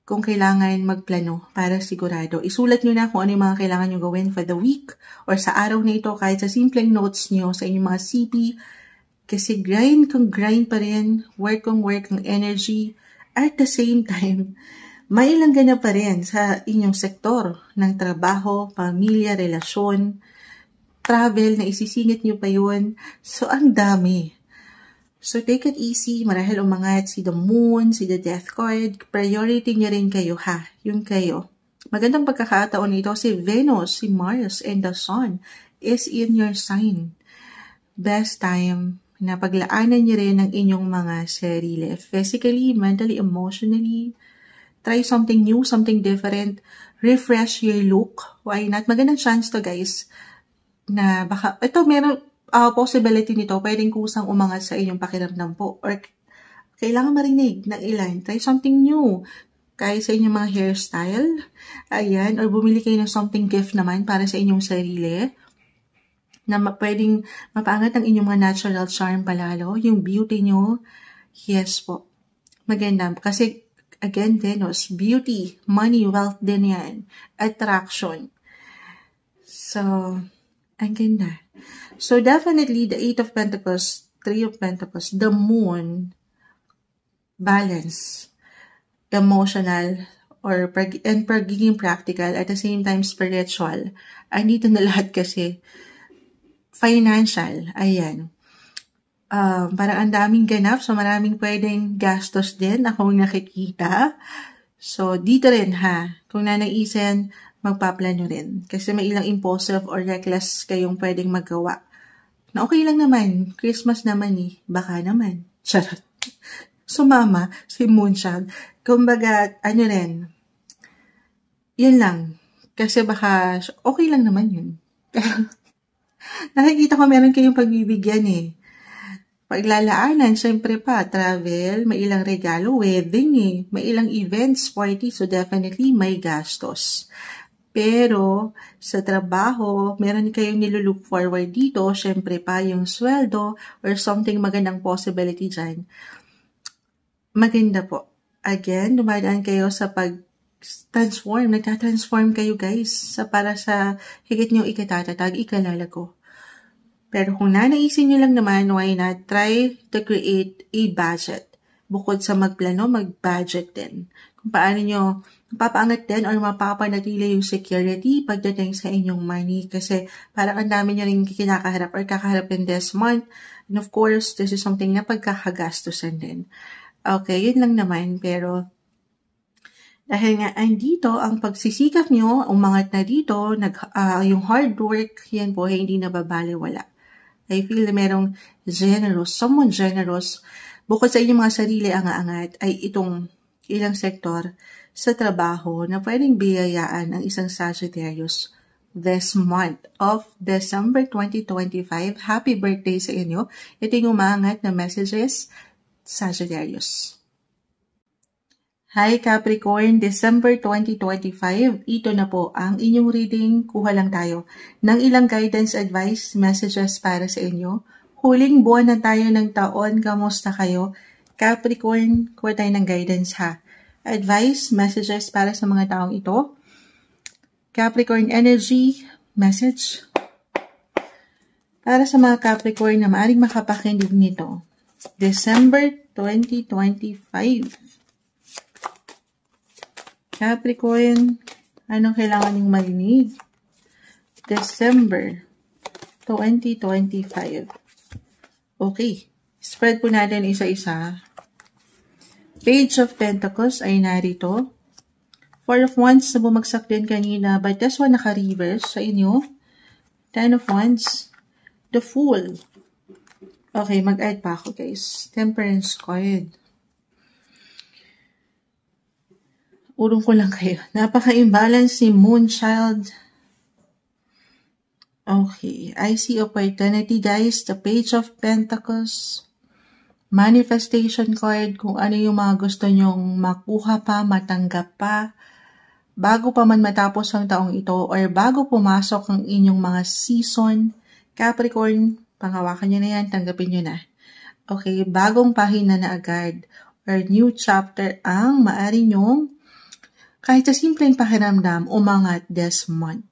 kung kailangan magplano para sigurado. Isulat nyo na kung ano yung mga kailangan nyo gawin for the week or sa araw na ito kahit sa simpleng notes nyo sa inyong mga CP. Kasi grind kung grind pa rin, work kung work ang energy. At the same time, may ilang ganap pa rin sa inyong sektor ng trabaho, pamilya, relasyon, travel na isisingit nyo pa yun. So, ang dami. So, take it easy. Marahil umangat si the moon, si the death card. Priority nyo rin kayo ha. Yung kayo. Magandang pagkakataon ito si Venus, si Mars, and the Sun is in your sign. Best time na paglaanan nyo rin ang inyong mga sarili. Physically, mentally, emotionally. Try something new, something different. Refresh your look. Why not? Magandang chance to guys. Na baka, ito meron possibility nito, pwedeng kusang umangat sa inyong pakiramdam po. Or kailangan marinig ng ilan. Try something new. Kaya sa inyong mga hairstyle. Ayan. Or bumili kayo ng something gift naman para sa inyong sarili. Na pwedeng mapaangat ang inyong mga natural charm palalo. Yung beauty nyo. Yes po. Maganda. Kasi, again, Venus, beauty, money, wealth din yan. Attraction. So, ang ganda. So, definitely, the 8 of Pentacles, 3 of Pentacles, the moon, balance, emotional, and pagiging practical, at the same time, spiritual. Andito na lahat kasi, financial, ayan. Parang ang daming ganap, so maraming pwedeng gastos din, akong nakikita. So, dito rin ha, kung nanaisin, magpaplano rin. Kasi may ilang impulsive or reckless kayong pwedeng magawa. Na okay lang naman, Christmas naman eh, baka naman. Charot. Sumama si Moonchild. Kumbaga, ano rin, yun lang. Kasi baka, okay lang naman yun. Nakikita ko meron kayong pagbibigyan eh. Paglalaanan, syempre pa, travel, may ilang regalo, wedding eh, may ilang events, party, so definitely may gastos. Pero, sa trabaho, meron kayong nilulook forward dito, syempre pa yung sweldo or something magandang possibility dyan. Maganda po. Again, dumadaan kayo sa pag-transform. Nagtatransform kayo guys para sa higit nyo ikatatag, ikalalago. Pero kung nanaisin nyo lang naman, why not try to create a budget? Bukod sa magplano, mag-budget din. Kung paano nyo mapapaangat din or mapapanatili yung security pagdating sa inyong money. Kasi parang ang dami nyo rin kinakaharap or kakaharapin this month. And of course, this is something na pagkakagastusan din. Okay, yun lang naman. Pero dahil nga andito, ang pagsisikap nyo, umangat na dito, yung hard work, yan po, hindi nababaliwala. I feel na merong generous, someone generous, bukod sa inyong mga sarili ang aangat, ay itong ilang sektor sa trabaho na pwedeng biyayaan ang isang Sagittarius this month of December 2025. Happy birthday sa inyo. Ito yung umaangat na messages, Sagittarius. Hi Capricorn, December 2025. Ito na po ang inyong reading. Kuha lang tayo ng ilang guidance, advice, messages para sa inyo. Huling buwan na tayo ng taon. Kamusta kayo? Capricorn, kuha tayo ng guidance ha. Advice, messages para sa mga taong ito. Capricorn energy, message. Para sa mga Capricorn na maaaring makapakinig nito. December 2025. Capricorn, anong kailangan niyong marinig? December 2025. Okay. Spread po natin isa-isa. Page of Pentacles ay narito. Four of Wands na bumagsak din kanina, but this one naka-reverse sa inyo. Ten of Wands. The Fool. Okay, mag-add pa ako guys. Temperance card. Urong ko lang kayo. Napaka-imbalance ni Moonchild. Okay, I see opportunity guys. The Page of Pentacles. Manifestation card. Kung ano yung mga gusto nyong makuha pa, matanggap pa. Bago pa man matapos ang taong ito or bago pumasok ang inyong mga season. Capricorn, panghawakan nyo na yan, tanggapin nyo na. Okay, bagong pahina na agad or new chapter ang maari nyong kahit sa simpleng pakiramdam, umangat this month.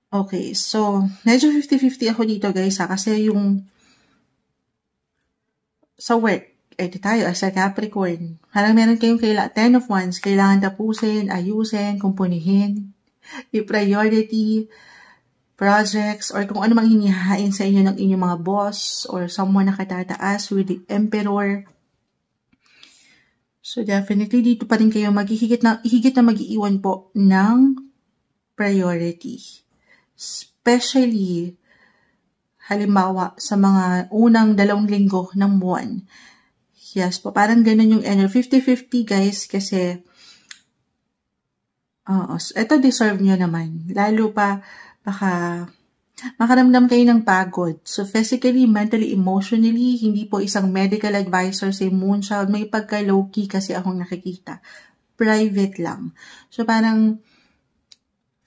Okay, so, medyo 50-50 ako dito guys kasi yung sa work, ito tayo as a Capricorn. Parang meron kayong 10 of Wands, kailangan tapusin, ayusin, kumpunihin, i-priority, projects, or kung ano mang hinihain sa inyo ng inyong mga boss or someone na katataas with the Emperor. So, definitely, dito pa rin kayo higit na mag-iiwan po ng priority. Especially, halimbawa, sa mga unang 2 linggo ng buwan. Yes po, parang ganun yung 50-50 guys, kasi, ito deserve nyo naman. Lalo pa, baka makaramdam kayo ng pagod. So, physically, mentally, emotionally, hindi po isang medical advisor si Moonchild. May pagka-low-key kasi akong nakikita. Private lang. So, parang,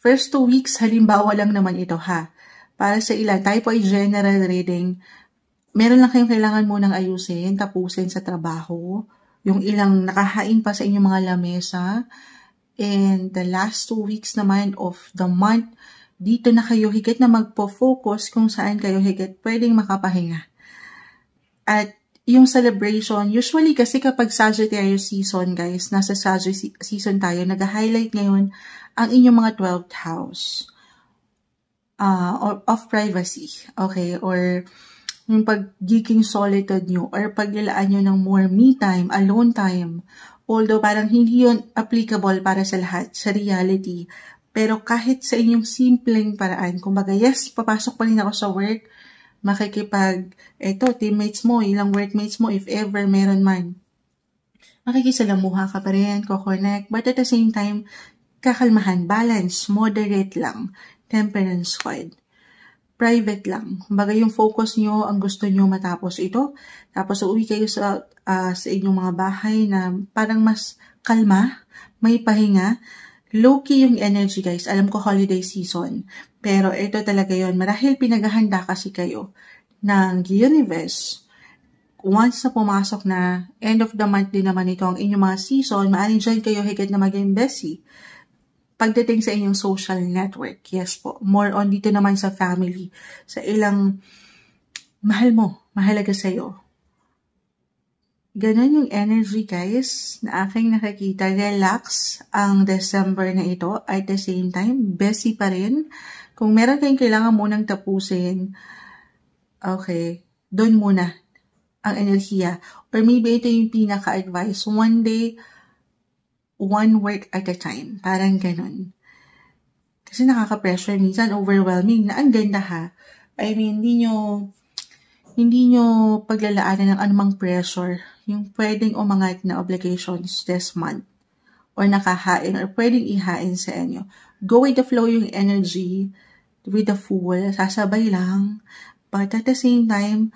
first 2 weeks, halimbawa lang naman ito ha. Para sa ilan, tayo po ay general reading. Meron lang kayong kailangan munang ayusin, tapusin sa trabaho. Yung ilang nakahain pa sa inyong mga lamesa. And the last 2 weeks naman of the month, dito na kayo higit na magpo-focus kung saan kayo higit pwedeng makapahinga. At yung celebration, usually kasi kapag Sagittarius season, guys, nasa Sagittarius season tayo, nag-highlight ngayon ang inyong mga 12th house of privacy, okay? Or yung pagiging solitude nyo, or paglalaan nyo ng more me time, alone time. Although parang hindi yun applicable para sa lahat, sa reality. Pero kahit sa inyong simpleng paraan, kumbaga, yes, papasok pa rin ako sa work, teammates mo, ilang workmates mo, if ever meron man. Makikisalamuha ka pa rin, ko-connect, but at the same time, kakalmahan, balance, moderate lang, temperance card. Private lang. Kumbaga yung focus nyo, ang gusto nyo matapos ito, tapos uuwi kayo sa inyong mga bahay na parang mas kalma, may pahinga. Low-key yung energy guys. Alam ko holiday season. Pero ito talaga yon. Marahil pinaghahanda kasi kayo ng universe. Once na pumasok na, end of the month din naman ito ang inyong mga season, maaari dyan kayo higit na maging busy. Pagdating sa inyong social network, yes po. More on dito naman sa family. Sa ilang mahal mo, mahalaga sa'yo. Ganon yung energy guys na aking nakikita. Relax ang December na ito. At the same time, busy pa rin. Kung meron kayong kailangan munang tapusin, okay, doon muna ang enerhiya. Or maybe ito yung pinaka-advice. One day, one work at a time. Parang ganon. Kasi nakaka-pressure minsan, overwhelming na ang ganda ha. I mean, hindi nyo paglalaanan ng anumang pressure yung pwedeng umangat na obligations this month or nakahain or pwedeng ihain sa inyo. Go with the flow yung energy with the Fool. Sasabay lang. But at the same time,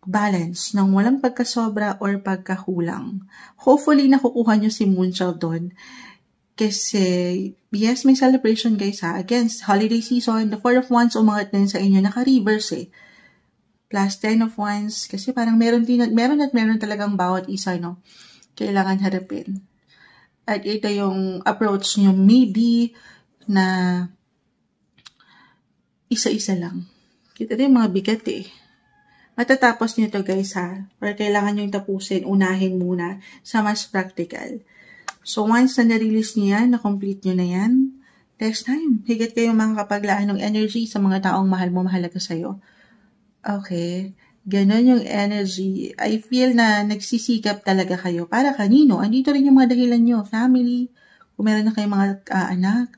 balance ng walang pagkasobra or pagkakulang. Hopefully, nakukuha nyo si Moonchild doon. Kasi, yes, may celebration guys ha. Again, holiday season, the 4 of Wands umangat din sa inyo. Naka-reverse eh. Plus 10 of Wands. Kasi parang meron talagang bawat isa, no? Kailangan harapin. At ito yung approach nyo, maybe na isa-isa lang. Kita din mga bigat eh. Matatapos nyo to guys ha. Or kailangan nyo tapusin, unahin muna sa mas practical. So once na na-release nyo yan, na-complete nyo na yan, next time, higit kayong makakapaglaan ng energy sa mga taong mahal mo, mahalaga sa'yo. Okay. Ganon yung energy. I feel na nagsisikap talaga kayo. Para kanino? Andito rin yung mga dahilan nyo. Family, kung meron na kayong mga anak.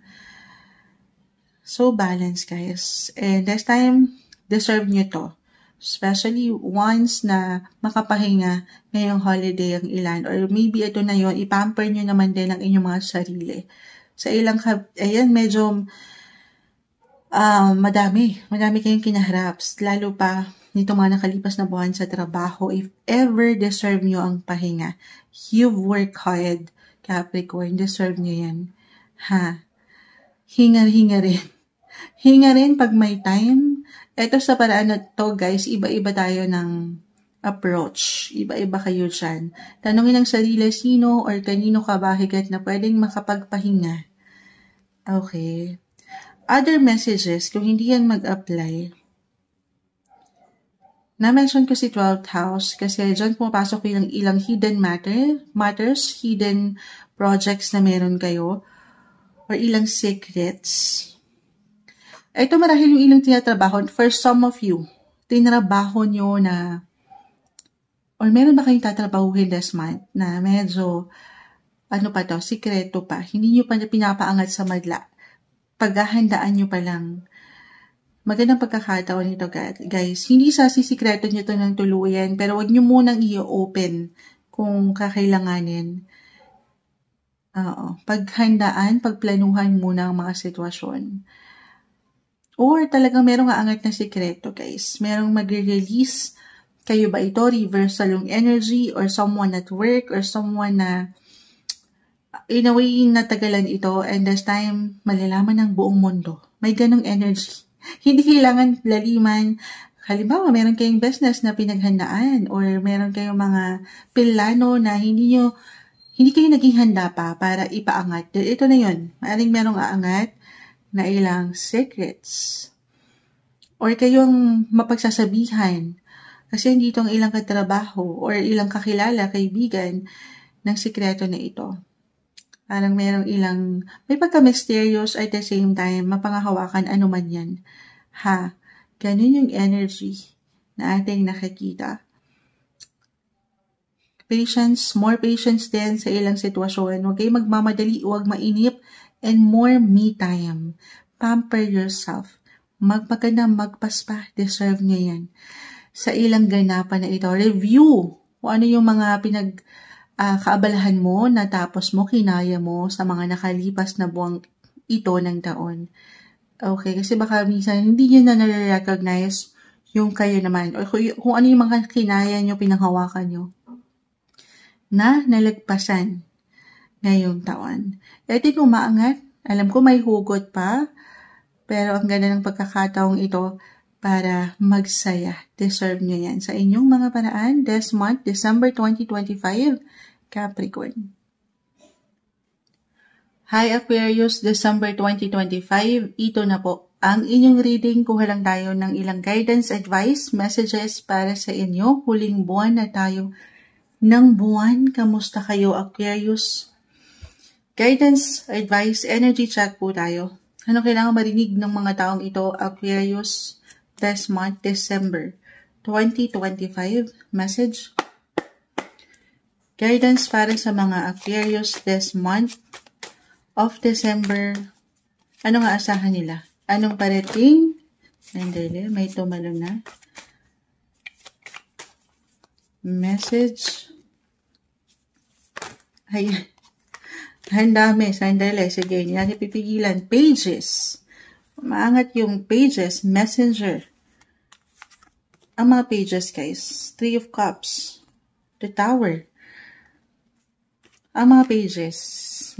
So, balance, guys. And this time, deserve nyo to. Especially once na makapahinga ngayong holiday ang ilan. Or maybe ito na yon, ipamper nyo naman din ang inyong mga sarili. Sa ilang, ayan, medyo madami kayong kinaharap. Lalo pa nito mga nakalipas na buwan sa trabaho. If ever deserve nyo ang pahinga, you've worked hard, Capricorn. Deserve nyo yan. Ha? Hinga-hinga rin. Hinga rin pag may time. Ito sa paraan na to, guys, iba-iba tayo ng approach. Iba-iba kayo dyan. Tanungin ang sarili, sino or kanino ka ba higit na pwedeng makapagpahinga? Okay. Other messages, kung hindi yan mag-apply, na-mention ko si 12th house kasi dyan pumapasok yung ilang hidden matters, hidden projects na meron kayo, or ilang secrets. Ito marahil yung ilang tinatrabaho. For some of you, tinrabaho nyo na, or meron ba kayong tatrabahuhin this month na medyo, sikreto pa. Hindi nyo pa pinapaangat sa madla. Paghahandaan nyo pa lang. Magandang pagkakataon nito, guys. Hindi sa sisikreto nyo ito ng tuluyan, pero wag nyo munang i-open kung kakailanganin. Paghandaan, pagplanuhan muna ang mga sitwasyon. Or talagang merong aangat na sikreto, guys. Merong mag-release. Kayo ba ito? Reversal yung energy or someone at work or someone na in a way natagalan ito and this time malalaman ng buong mundo. May ganong energy. Hindi kailangan laliman. Halimbawa, meron kayong business na pinaghandaan or meron kayong mga plano na hindi kayo naging handa pa para ipaangat. Ito na yun. Maaring merong aangat na ilang secrets. Or kayong mapagsasabihan kasi hindi itong ilang katrabaho or ilang kakilala, kaibigan ng sikreto na ito. Parang merong may pagka-mysterious at the same time, mapangahawakan anuman yan. Ganun yung energy na ating nakikita. Patience, more patience din sa ilang sitwasyon. Huwag kayong magmamadali, huwag mainip, and more me time. Pamper yourself. Magpaganda, magpaspa, deserve nyo yan. Sa ilang ganapan na ito, review kung ano yung mga kaabalahan mo, natapos mo, kinaya mo sa mga nakalipas na buwang ito ng taon. Okay, kasi baka minsan hindi nyo na nare-recognize yung kayo naman, or kung ano yung mga kinaya nyo, pinanghawakan nyo, na nalagpasan ngayong taon. Ito yung umaangat, alam ko may hugot pa, pero ang ganda ng pagkakataong ito para magsaya. Deserve nyo yan sa inyong mga paraan this month, December 2025, Capricorn. Hi Aquarius, December 2025, ito na po ang inyong reading. Kuha lang tayo ng ilang guidance, advice, messages para sa inyo. Huling buwan na tayo ng buwan. Kamusta kayo Aquarius? Guidance, advice, energy check po tayo. Ano kailangan marinig ng mga taong ito, Aquarius, this month, December 2025? Message. Guidance para sa mga Aquarius this month of December. Ano nga asahan nila? Anong parating? Sandali, may tumalong na. Message. Ayan. Ang dami. Sandali. Sige, hindi natin pipigilan. Pages. Maangat yung pages. Messenger. Ang mga pages, guys. 3 of Cups. The Tower. Ang mga pages.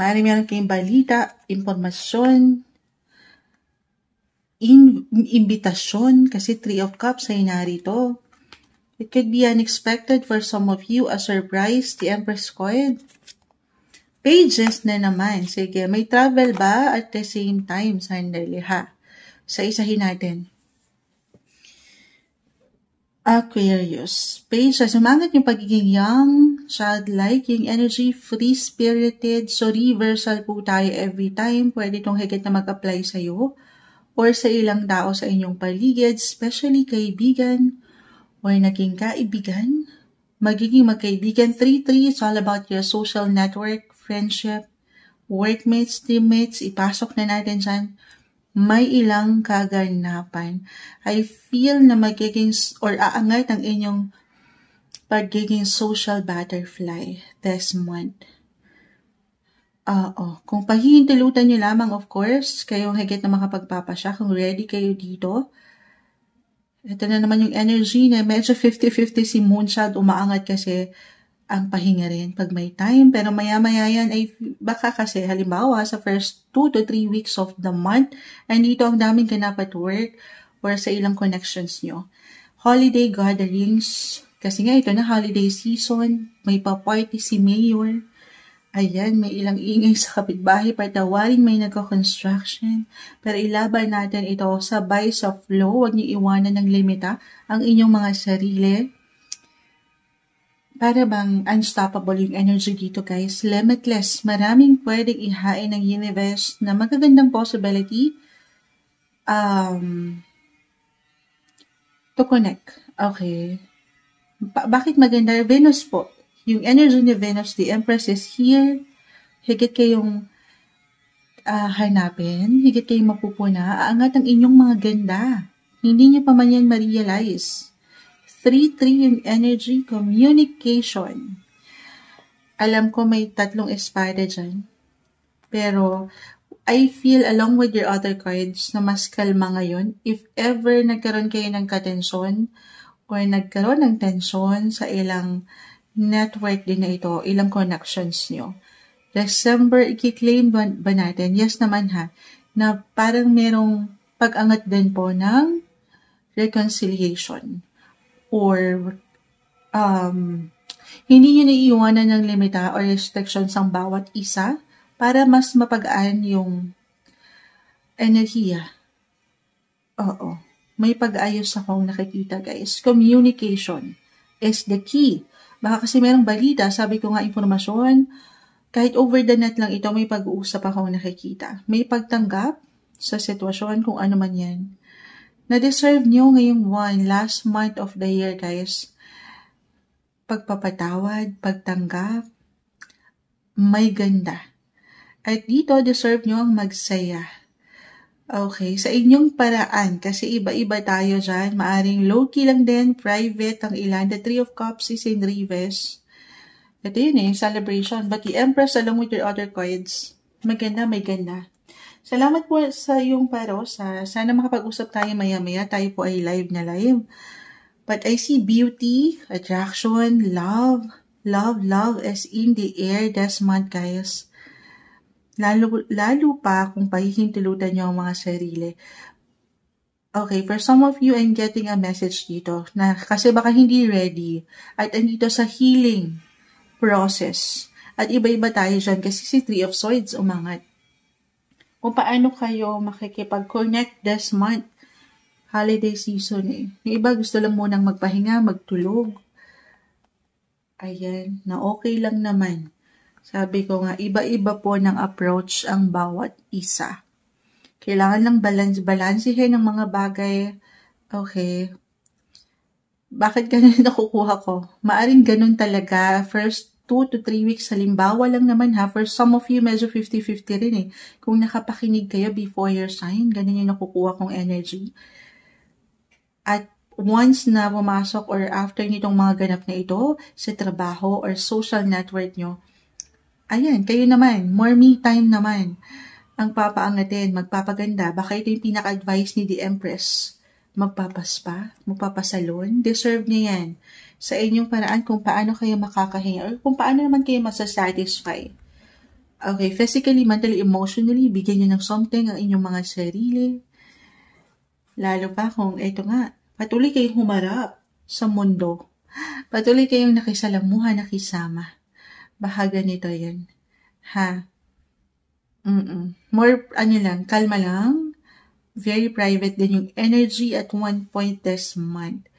Meron kayong balita, impormasyon, imbitasyon, kasi 3 of Cups ay narito. It could be unexpected for some of you, a surprise, the Empress coin. Pages na naman. Sige, may travel ba at the same time? Sandali ha. Sa isahin natin. Aquarius. Pages. Sumangat yung pagiging young, childlike, yung energy, free-spirited. So, reversal po tayo every time. Pwede itong higit na mag-apply sa'yo. or sa ilang tao sa inyong paligid, especially kaibigan or naging kaibigan, magiging magkaibigan. 3-3, it's all about your social network, friendship, workmates, teammates, ipasok na natin dyan. May ilang kaganapan. I feel na magiging or aangat ang inyong pagiging social butterfly this month. Kung pahihintulutan nyo lamang, of course, kayong higit na makapagpapasya, kung ready kayo dito. Ito na naman yung energy na medyo 50-50 si Moonchild, umaangat kasi ang pahinga rin pag may time. Pero maya-maya yan ay baka kasi halimbawa sa first 2 to 3 weeks of the month, andito ang daming ganap at work or sa ilang connections nyo. Holiday gatherings, kasi nga ito na holiday season, may pa-party si Mayor. Ayan, may ilang ingay sa kapitbahay, patawarin may nagko-construction. Pero ilaban natin ito sabay sa flow, huwag niyo iwanan ng limita ang inyong mga sarili. Para bang unstoppable yung energy dito guys, limitless. Maraming pwedeng ihain ng universe na magagandang possibility to connect. Okay. Bakit maganda? Venus po. Yung energy ni Venus, the Empress is here. Higit kayong hanapin, higit kayong mapupuna, aangat ang inyong mga ganda. Hindi nyo pa man yan ma-realize. 3-3 yung energy, communication. Alam ko may 3 espada dyan. Pero, I feel along with your other cards na mas kalma ngayon. If ever nagkaroon kayo ng katensyon or nagkaroon ng tensyon sa ilang network din na ito, ilang connections nyo. December, i-claim ba natin? Yes naman ha, na parang merong pag-angat din po ng reconciliation. Or, hindi nyo naiiwanan ng limita or restrictions ang bawat isa para mas mapagaan yung enerhiya. Oo. May pag-ayos akong nakikita guys. Communication is the key. Baka kasi merong balita, sabi ko nga impormasyon, kahit over the net lang ito, may pag-uusap akong nakikita. May pagtanggap sa sitwasyon kung ano man yan. Na-deserve nyo ngayong last month of the year guys. Pagpapatawad, pagtanggap, may ganda. At dito, deserve nyo ang magsaya. Okay, sa inyong paraan, kasi iba-iba tayo dyan, maaring low-key lang din, private ang ilan. The 3 of Cups is in reverse. Ito yun celebration. But the Empress along with your other cards, maganda, may ganda. Salamat po sa iyong parosa. Sana makapag-usap tayo maya-maya. Tayo po ay live na live. But I see beauty, attraction, love. Love is in the air this month, guys. Lalo pa kung pahihintulutan nyo ang mga sarili. Okay, for some of you, I'm getting a message dito na kasi baka hindi ready at andito sa healing process. At iba-iba tayo dyan kasi si 3 of Swords umangat. Kung paano kayo makikipag-connect this month, holiday season Yung iba gusto lang munang magpahinga, magtulog. Ayan, na okay lang naman. Sabi ko nga, iba-iba po ng approach ang bawat isa. Kailangan lang balansihin ng mga bagay. Okay. Bakit ganun nakukuha ko? Maaring ganun talaga. First 2 to 3 weeks, halimbawa lang naman ha. For some of you, medyo 50-50 rin Kung nakapakinig kayo before your sign, ganun yung nakukuha kong energy. At once na pumasok or after nitong mga ganap na ito, sa trabaho or social network nyo, ayan, kayo naman, more me time naman ang papaangatin, magpapaganda. Baka ito yung pinaka-advice ni The Empress. Magpapaspa, magpapasalon, deserve niya yan. Sa inyong paraan kung paano kayo makakahinga or kung paano naman kayo masasatisfy. Okay, physically, mentally, emotionally, bigyan nyo ng something ang inyong mga sarili. Lalo pa kung ito nga, patuloy kayong humarap sa mundo. Patuloy kayong nakisalamuha, nakisama. Baka ganito yan. Ha? More, lang, kalma lang. Very private din yung energy at one point this month.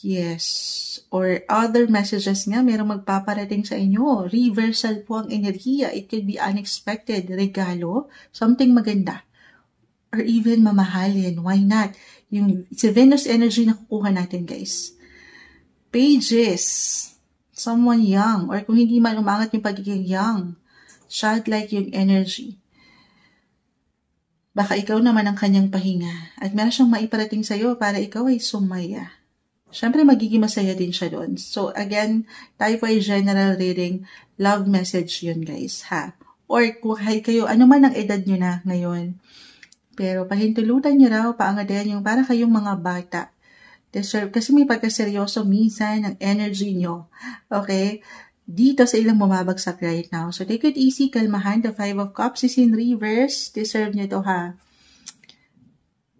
Yes. Or other messages nga, merong magpaparating sa inyo. Reversal po ang enerhiya. It could be unexpected. Regalo. Something maganda. or even mamahalin. Why not? Yung si Venus energy na kukuha natin, guys. Pages. Someone young. Or kung hindi man umangat yung pagiging young. Childlike yung energy. Baka ikaw naman ang kanyang pahinga. At meron siyang maiparating sa'yo para ikaw ay sumaya. Siyempre, magiging masaya din siya doon. So, again, tayo po ay general reading. Love message yun, guys, ha? Or kung kayo, ano man ang edad nyo na ngayon, pero pahintulutan nyo raw, paangadayan yung para kayong mga bata. Deserve, kasi may pagkaseryoso minsan ang energy nyo. Okay? Dito sa ilang bumabagsak right now. So, take it easy, kalmahan. The Five of Cups is in reverse. Deserve nyo to, ha?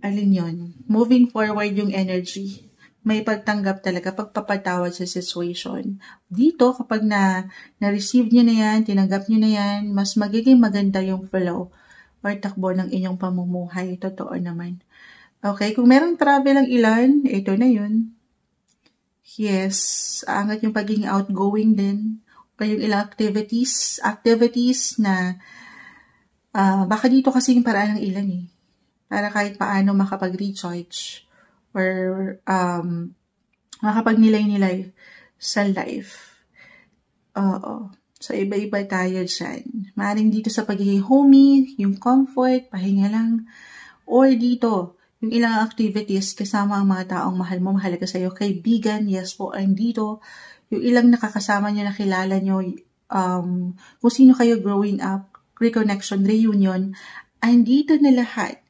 Alin yun? Moving forward yung energy. May pagtanggap talaga, pagpapatawad sa situation. Dito, kapag na-receive nyo na yan, tinanggap nyo na yan, mas magiging maganda yung flow or takbo ng inyong pamumuhay. Totoo naman. Okay, kung merong travel ang ilan, ito na yun. Yes, aangat yung pagiging outgoing din. O yung ilang activities na baka dito kasi yung paraan ng ilan eh. Para kahit paano makapag-recharge or makapagnilay-nilay sa life. Oo. So, iba-iba tayo dyan. Maaaring dito sa pagiging homey, yung comfort, pahinga lang. Or dito, yung ilang activities kasama ang mga taong mahal mo, mahalaga sa'yo, kaibigan, yes po, and dito, yung ilang nakakasama nyo, nakilala nyo, kung sino kayo growing up, reconnection, reunion, andito na lahat.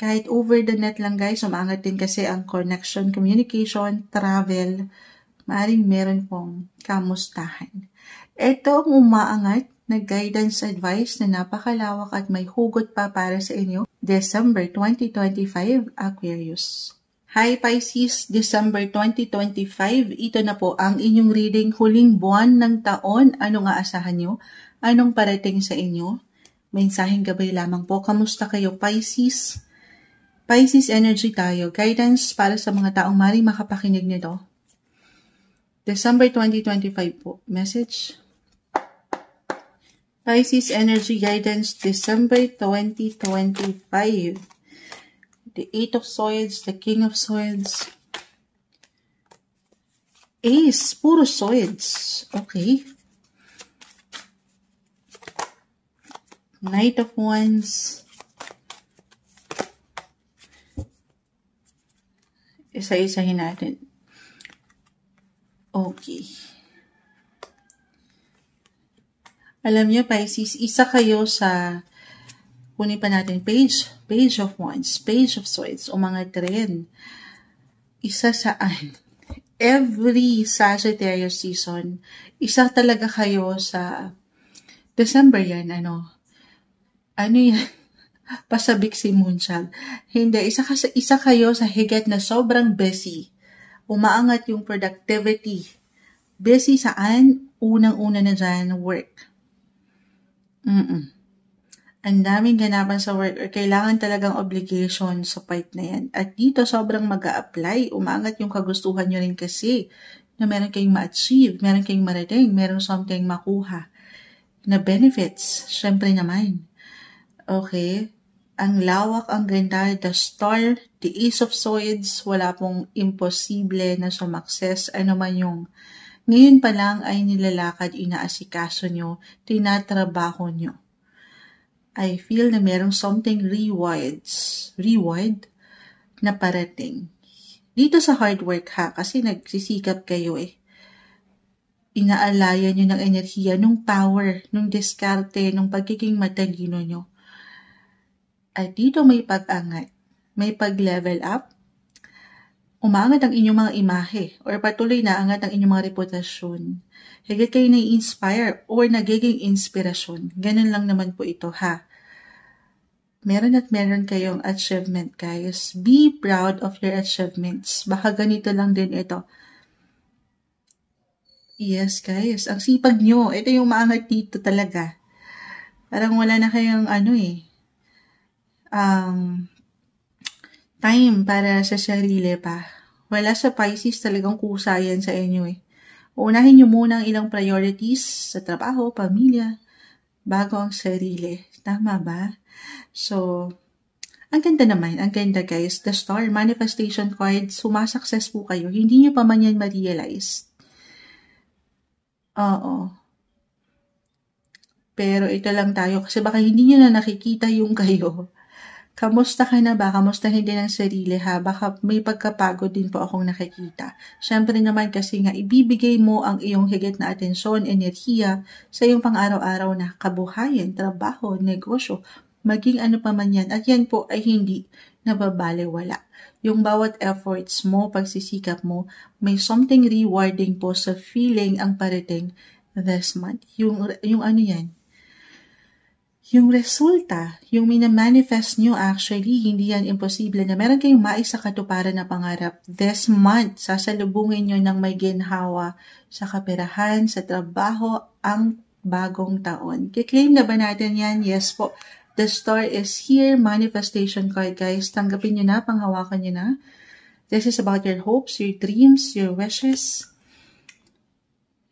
Kahit over the net lang guys, umangat din kasi ang connection, communication, travel, maaaring meron pong kamustahan. Ito ang umaangat na guidance advice na napakalawak at may hugot pa para sa inyo, December 2025, Aquarius. Hi Pisces, December 2025, ito na po ang inyong reading huling buwan ng taon. Anong aasahan nyo? Anong parating sa inyo? Mensaheng gabay lamang po. Kamusta kayo Pisces? Pisces energy tayo. Guidance para sa mga taong maring makapakinig nito. December 2025 po. Message. Pisces energy guidance December 2025. The Eight of Swords, the King of Swords. Ace, puro swords. Okay. Knight of Wands. Isa-isahin natin. Okay. Alam niyo, Pisces, isa kayo sa, kunin pa natin, Page of Wands, Page of Swords, o mga trend. Isa saan? Every Sagittarius season, isa talaga kayo sa December yan, ano yan? Pasabik si Moonchild. Hindi, isa kayo sa higit na sobrang busy. Umaangat yung productivity. Busy saan? Unang-una na dyan, work. Ang daming ganapan sa work or kailangan talagang obligation sa part na yan. At dito sobrang mag-a-apply. Umaangat yung kagustuhan nyo rin kasi na meron kayong ma-achieve, meron kayong marating, meron something makuha na benefits. Syempre naman. Okay? Ang lawak, ang ganda, the star, the Ace of Swords, wala pong imposible na sumakses. Ano man yung ngayon pa lang ay nilalakad, inaasikaso nyo, tinatrabaho nyo. I feel na merong something reward na parating. Dito sa hard work ha, kasi nagsisikap kayo eh. Inaalayan nyo ng enerhiya, nung power, nung diskarte, nung pagiging matalino nyo. At dito may pag-angat, may pag-level up, umaangat ang inyong mga imahe or patuloy na angat ang inyong mga reputasyon. Higit kayo na-inspire or nagiging inspirasyon. Ganun lang naman po ito ha. Meron at meron kayong achievement guys. Be proud of your achievements. Baka ganito lang din ito. Yes guys, ang sipag nyo. Ito yung maangat dito talaga. Parang wala na kayong time para sa sarili pa. Wala sa Pisces talagang kusayan sa inyo eh. Uunahin nyo muna ang ilang priorities sa trabaho, pamilya, bago ang sarili. Tama ba? So, Ang ganda naman, ang ganda guys. The Star Manifestation card, sumasukses po kayo. Hindi nyo pa man yan ma-realize. Oo. Pero ito lang tayo kasi baka hindi nyo na nakikita yung kayo. Kamusta ka na ba? Kamustahin din ang sarili ha? Baka may pagkapagod din po akong nakikita. Siyempre naman kasi nga ibibigay mo ang iyong higit na atensyon, enerhiya sa iyong pang-araw-araw na kabuhayan, trabaho, negosyo, maging ano pa man yan. At yan po ay hindi nababaliwala. Yung bawat efforts mo, pagsisikap mo, may something rewarding po sa feeling ang parating this month. Yung ano yan? Yung resulta, yung minamanifest nyo actually, hindi yan imposible na meron kayong maisa katuparan na pangarap. This month, sasalubungin nyo ng may ginhawa sa kaperahan, sa trabaho, ang bagong taon. Kiklaim na ba natin yan? Yes po. The Star is here. Manifestation card, guys. Tanggapin nyo na, panghawakan nyo na. This is about your hopes, your dreams, your wishes.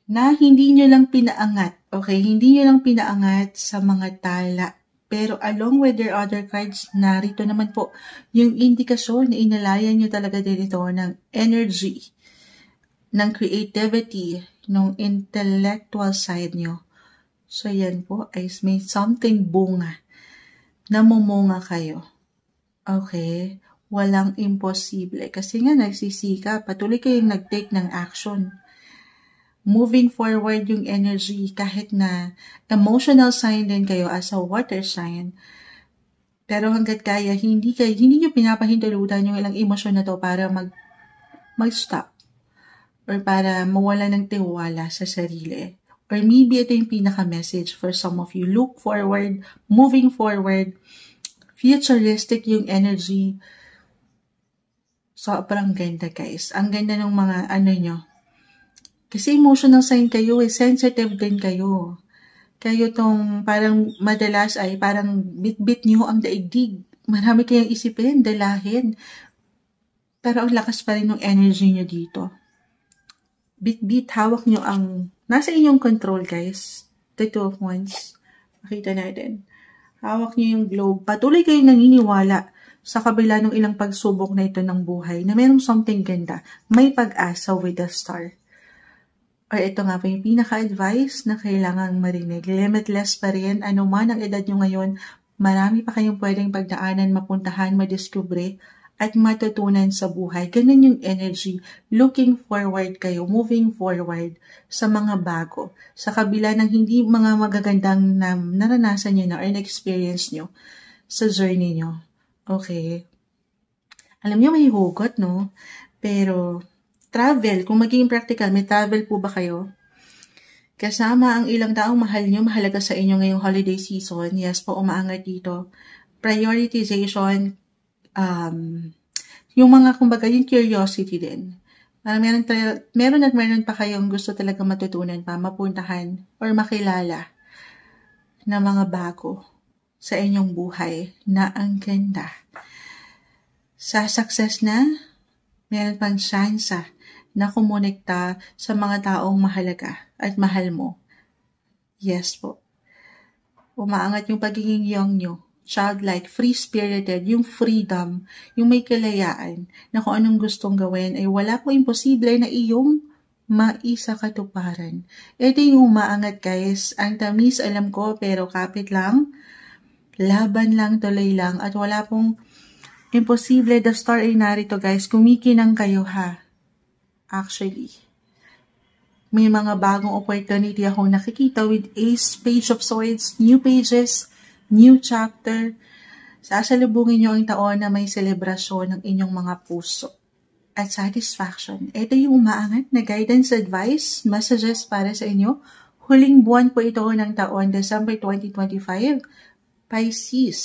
Na hindi nyo lang pinaangat, okay? Hindi nyo lang pinaangat sa mga tala. Pero along with your other cards, narito naman po yung indikasyon na inalayan nyo talaga din ito ng energy, ng creativity, ng intellectual side nyo. So yan po ay may something bunga. Namumunga kayo. Okay? Walang imposible. Kasi nga nagsisika, patuloy kayong nag-take ng action. Moving forward yung energy kahit na emotional sign din kayo as a water sign. Pero hanggat kaya, hindi nyo pinapahintulutan yung ilang emosyon na to para mag-stop. Or para mawala ng tiwala sa sarili. Or maybe ito yung pinaka-message for some of you. Look forward, moving forward, futuristic yung energy. Sobrang ganda guys. Ang ganda ng mga ano nyo. Kasi emotional sign kayo sensitive din kayo. Kayo tong parang madalas ay parang bit-bit nyo ang daigdig. Marami kayong isipin, dalahin. Pero ang lakas pa rin ng energy nyo dito. Bit-bit, hawak nyo ang, nasa inyong control guys. The Two of Wands. Makita natin. Hawak nyo yung globe. Patuloy kayong naniniwala sa kabila ng ilang pagsubok na ito ng buhay na mayroong something ganda. May pag-asa with the Star. Or ito nga po yung pinaka-advice na kailangang marinig. Limitless pa rin. Ano man ang edad nyo ngayon, marami pa kayong pwedeng pagdaanan, mapuntahan, madiskubre, at matutunan sa buhay. Ganun yung energy. Looking forward kayo, moving forward sa mga bago. Sa kabila ng hindi mga magagandang naranasan nyo na or na-experience nyo sa journey nyo. Okay? Alam nyo, may hugot, no? Pero travel, kung magiging practical, may travel po ba kayo? Kasama ang ilang taong mahal nyo, mahalaga sa inyo ngayong holiday season. Yes po, umaangat dito. Prioritization, yung mga, kumbaga, yung curiosity din. Meron pa kayong gusto talaga matutunan pa, mapuntahan, or makilala na mga bago sa inyong buhay na ang ganda. Sa success na, meron pang syansa na kumonekta sa mga taong mahalaga at mahal mo. Yes po. Umaangat yung pagiging young nyo, childlike, free-spirited, yung freedom, yung may kalayaan na kung anong gustong gawin ay wala po imposible na iyong maisakatuparan. Ito yung umaangat guys. Ang tamis alam ko pero kapit lang, laban lang, tuloy lang at wala pong imposible. The Star ay narito guys. Kumikinang kayo ha. Actually, may mga bagong opportunity akong nakikita with Ace, Page of Swords, new pages, new chapter. Sasalubungin nyo ang taon na may selebrasyon ng inyong mga puso at satisfaction. Ito yung umaangat na guidance, advice, messages para sa inyo. Huling buwan po ito ng taon, December 2025, Pisces.